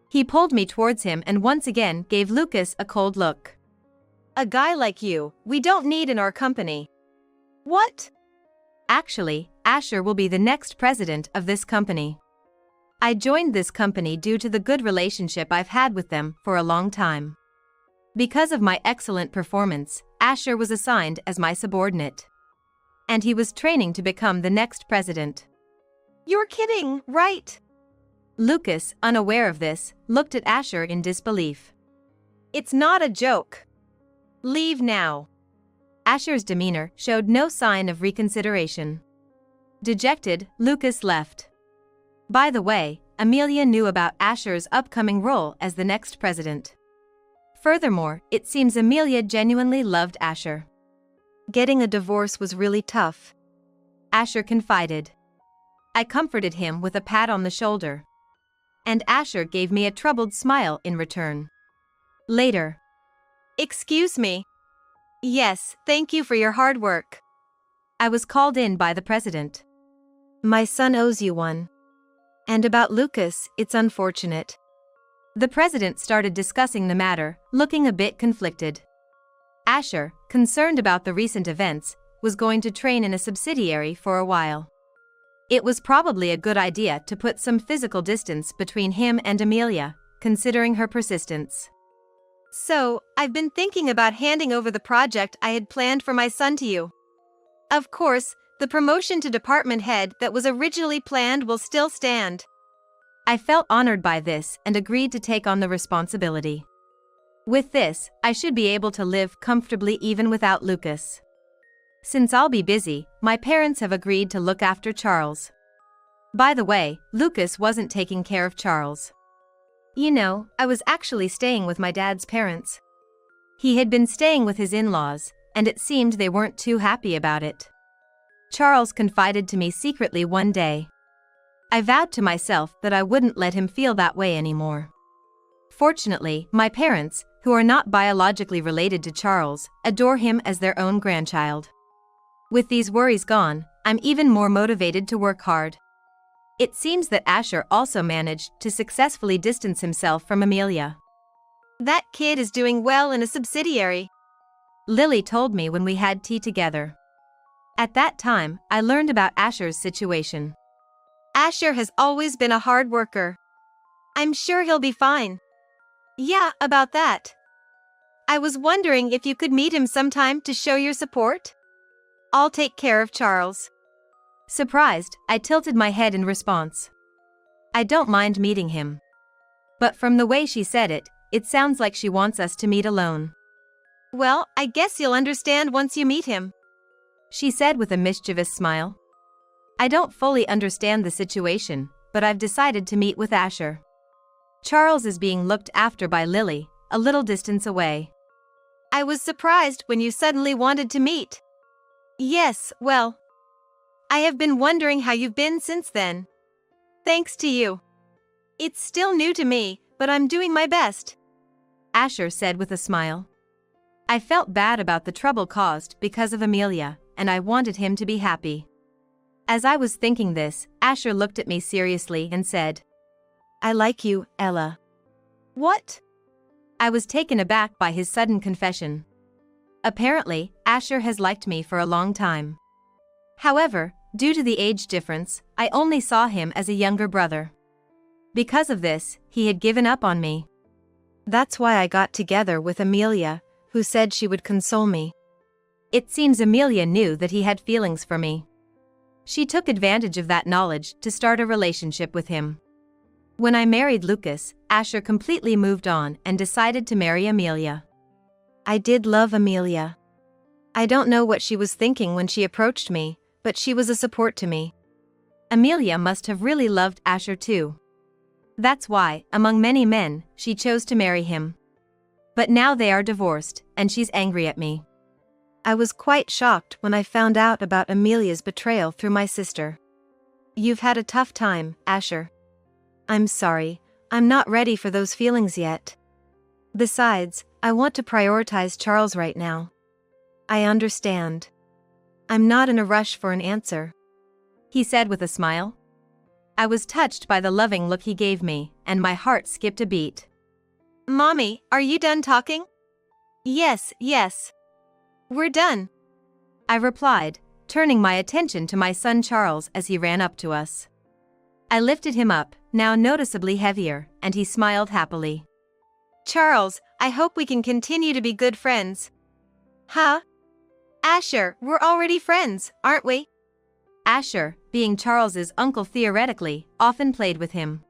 He pulled me towards him and once again gave Lucas a cold look. A guy like you, we don't need in our company. What? Actually, Asher will be the next president of this company. I joined this company due to the good relationship I've had with them for a long time. Because of my excellent performance, Asher was assigned as my subordinate. And he was training to become the next president. You're kidding, right? Lucas, unaware of this, looked at Asher in disbelief. It's not a joke. Leave now. Asher's demeanor showed no sign of reconsideration. Dejected, Lucas left. By the way, Amelia knew about Asher's upcoming role as the next president. Furthermore, it seems Amelia genuinely loved Asher. Getting a divorce was really tough. Asher confided. I comforted him with a pat on the shoulder. And Asher gave me a troubled smile in return. Later. Excuse me. Yes, thank you for your hard work. I was called in by the president. My son owes you one. And about Lucas, it's unfortunate. The president started discussing the matter, looking a bit conflicted. Asher, concerned about the recent events, was going to train in a subsidiary for a while. It was probably a good idea to put some physical distance between him and Amelia, considering her persistence. So, I've been thinking about handing over the project I had planned for my son to you. Of course, the promotion to department head that was originally planned will still stand. I felt honored by this and agreed to take on the responsibility. With this, I should be able to live comfortably even without Lucas. Since I'll be busy, my parents have agreed to look after Charles. By the way, Lucas wasn't taking care of Charles. You know, I was actually staying with my dad's parents. He had been staying with his in-laws, and it seemed they weren't too happy about it. Charles confided to me secretly one day. I vowed to myself that I wouldn't let him feel that way anymore. Fortunately, my parents, who are not biologically related to Charles, adore him as their own grandchild. With these worries gone, I'm even more motivated to work hard. It seems that Asher also managed to successfully distance himself from Amelia. That kid is doing well in a subsidiary. Lily told me when we had tea together. At that time, I learned about Asher's situation. Asher has always been a hard worker. I'm sure he'll be fine. Yeah, about that. I was wondering if you could meet him sometime to show your support? I'll take care of Charles. Surprised, I tilted my head in response. I don't mind meeting him. But from the way she said it, it sounds like she wants us to meet alone. Well, I guess you'll understand once you meet him, she said with a mischievous smile. I don't fully understand the situation, but I've decided to meet with Asher. Charles is being looked after by Lily, a little distance away. I was surprised when you suddenly wanted to meet. Yes, well, I have been wondering how you've been since then. Thanks to you. It's still new to me, but I'm doing my best, Asher said with a smile. I felt bad about the trouble caused because of Amelia, and I wanted him to be happy. As I was thinking this, Asher looked at me seriously and said, I like you, Ella. What? I was taken aback by his sudden confession. Apparently, Asher has liked me for a long time. However, due to the age difference, I only saw him as a younger brother. Because of this, he had given up on me. That's why I got together with Amelia, who said she would console me. It seems Amelia knew that he had feelings for me. She took advantage of that knowledge to start a relationship with him. When I married Lucas, Asher completely moved on and decided to marry Amelia. I did love Amelia. I don't know what she was thinking when she approached me, but she was a support to me. Amelia must have really loved Asher too. That's why, among many men, she chose to marry him. But now they are divorced, and she's angry at me. I was quite shocked when I found out about Amelia's betrayal through my sister. You've had a tough time, Asher. I'm sorry, I'm not ready for those feelings yet. Besides, I want to prioritize Charles right now. I understand. I'm not in a rush for an answer, he said with a smile. I was touched by the loving look he gave me, and my heart skipped a beat. Mommy, are you done talking? Yes. We're done, I replied, turning my attention to my son Charles as he ran up to us. I lifted him up, now noticeably heavier, and he smiled happily. Charles, I hope we can continue to be good friends. Huh? Asher, we're already friends, aren't we? Asher, being Charles's uncle theoretically, often played with him.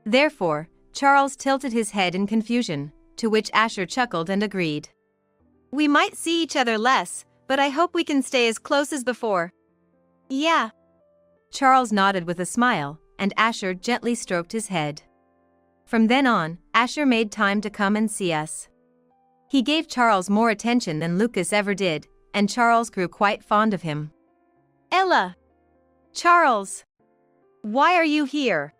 Therefore, Charles tilted his head in confusion, to which Asher chuckled and agreed. We might see each other less, but I hope we can stay as close as before. Yeah. Charles nodded with a smile, and Asher gently stroked his head. From then on, Asher made time to come and see us. He gave Charles more attention than Lucas ever did, and Charles grew quite fond of him. Ella! Charles! Why are you here?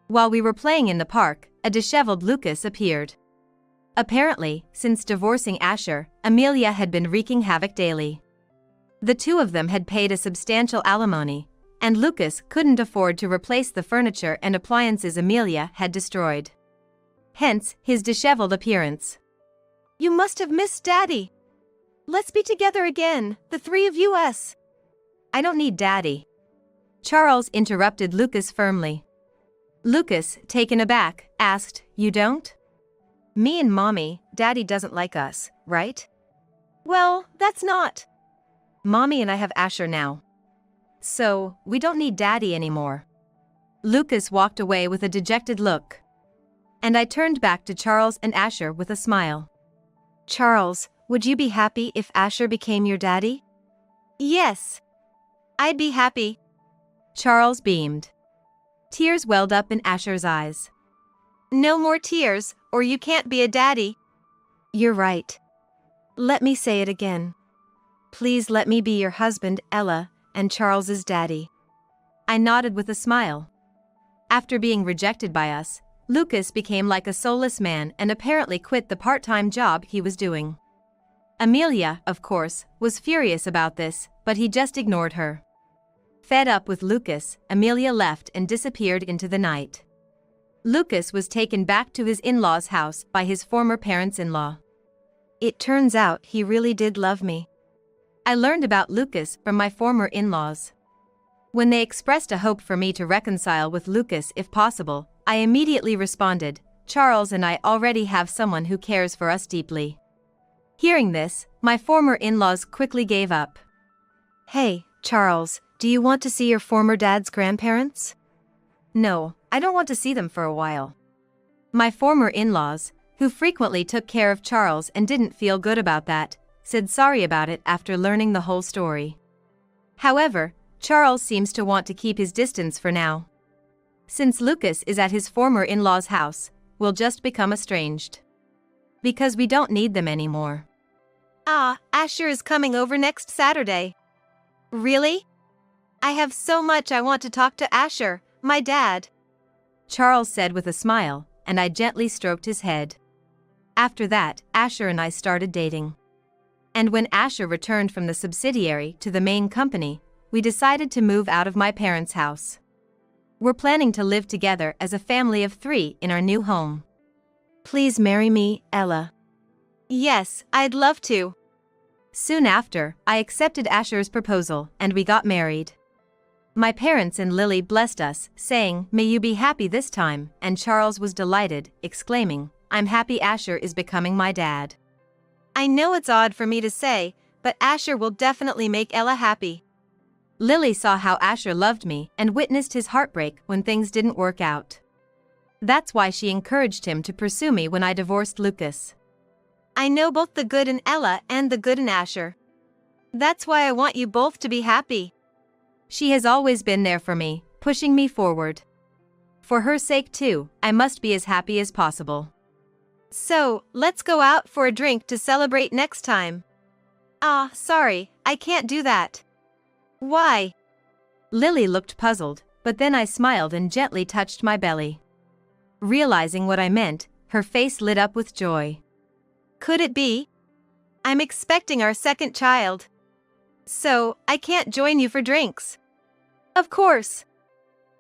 While we were playing in the park, a disheveled Lucas appeared. Apparently, since divorcing Asher, Amelia had been wreaking havoc daily. The two of them had paid a substantial alimony, and Lucas couldn't afford to replace the furniture and appliances Amelia had destroyed. Hence, his disheveled appearance. You must have missed Daddy. Let's be together again, the three of us. I don't need Daddy. Charles interrupted Lucas firmly. Lucas, taken aback, asked, You don't? Me and Mommy, Daddy doesn't like us, right? Well, that's not. Mommy and I have Asher now. So, we don't need Daddy anymore. Lucas walked away with a dejected look. And I turned back to Charles and Asher with a smile. Charles, would you be happy if Asher became your daddy? Yes. I'd be happy. Charles beamed. Tears welled up in Asher's eyes. No more tears, or you can't be a daddy. You're right. Let me say it again. Please let me be your husband, Ella, and Charles's daddy. I nodded with a smile. After being rejected by us, Lucas became like a soulless man and apparently quit the part-time job he was doing. Amelia, of course, was furious about this, but he just ignored her. Fed up with Lucas, Amelia left and disappeared into the night. Lucas was taken back to his in-laws' house by his former parents-in-law. It turns out he really did love me. I learned about Lucas from my former in-laws. When they expressed a hope for me to reconcile with Lucas if possible, I immediately responded, Charles and I already have someone who cares for us deeply. Hearing this, my former in-laws quickly gave up. Hey, Charles, do you want to see your former dad's grandparents? No, I don't want to see them for a while. My former in-laws, who frequently took care of Charles and didn't feel good about that, said sorry about it after learning the whole story. However, Charles seems to want to keep his distance for now. Since Lucas is at his former in-law's house, we'll just become estranged. Because we don't need them anymore. Asher is coming over next Saturday. Really? I have so much I want to talk to Asher, my dad," Charles said with a smile, and I gently stroked his head. After that, Asher and I started dating. And when Asher returned from the subsidiary to the main company, we decided to move out of my parents' house. We're planning to live together as a family of 3 in our new home. Please marry me, Ella. Yes, I'd love to. Soon after, I accepted Asher's proposal and we got married. My parents and Lily blessed us, saying, "May you be happy this time," and Charles was delighted, exclaiming, "I'm happy Asher is becoming my dad." I know it's odd for me to say, but Asher will definitely make Ella happy. Lily saw how Asher loved me and witnessed his heartbreak when things didn't work out. That's why she encouraged him to pursue me when I divorced Lucas. I know both the good in Ella and the good in Asher. That's why I want you both to be happy. She has always been there for me, pushing me forward. For her sake too, I must be as happy as possible. So, let's go out for a drink to celebrate next time. Ah, sorry, I can't do that. Why? Lily looked puzzled, but then I smiled and gently touched my belly. Realizing what I meant, her face lit up with joy. Could it be? I'm expecting our second child. So, I can't join you for drinks. Of course.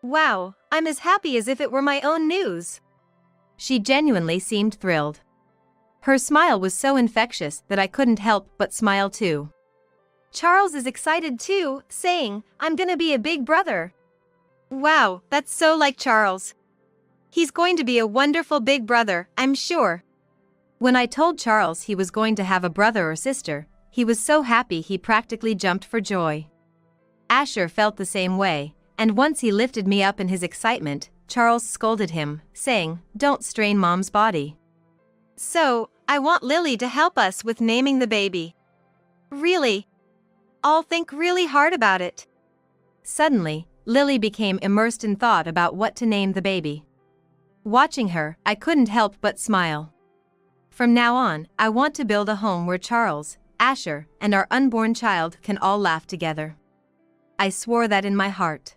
Wow, I'm as happy as if it were my own news. She genuinely seemed thrilled. Her smile was so infectious that I couldn't help but smile too. Charles is excited too, saying, "I'm gonna be a big brother." Wow, that's so like Charles. He's going to be a wonderful big brother, I'm sure. When I told Charles he was going to have a brother or sister, he was so happy he practically jumped for joy. Asher felt the same way, and once he lifted me up in his excitement, Charles scolded him, saying, "Don't strain Mom's body." So, I want Lily to help us with naming the baby. Really? I'll think really hard about it. Suddenly, Lily became immersed in thought about what to name the baby. Watching her, I couldn't help but smile. From now on, I want to build a home where Charles, Asher, and our unborn child can all laugh together. I swore that in my heart.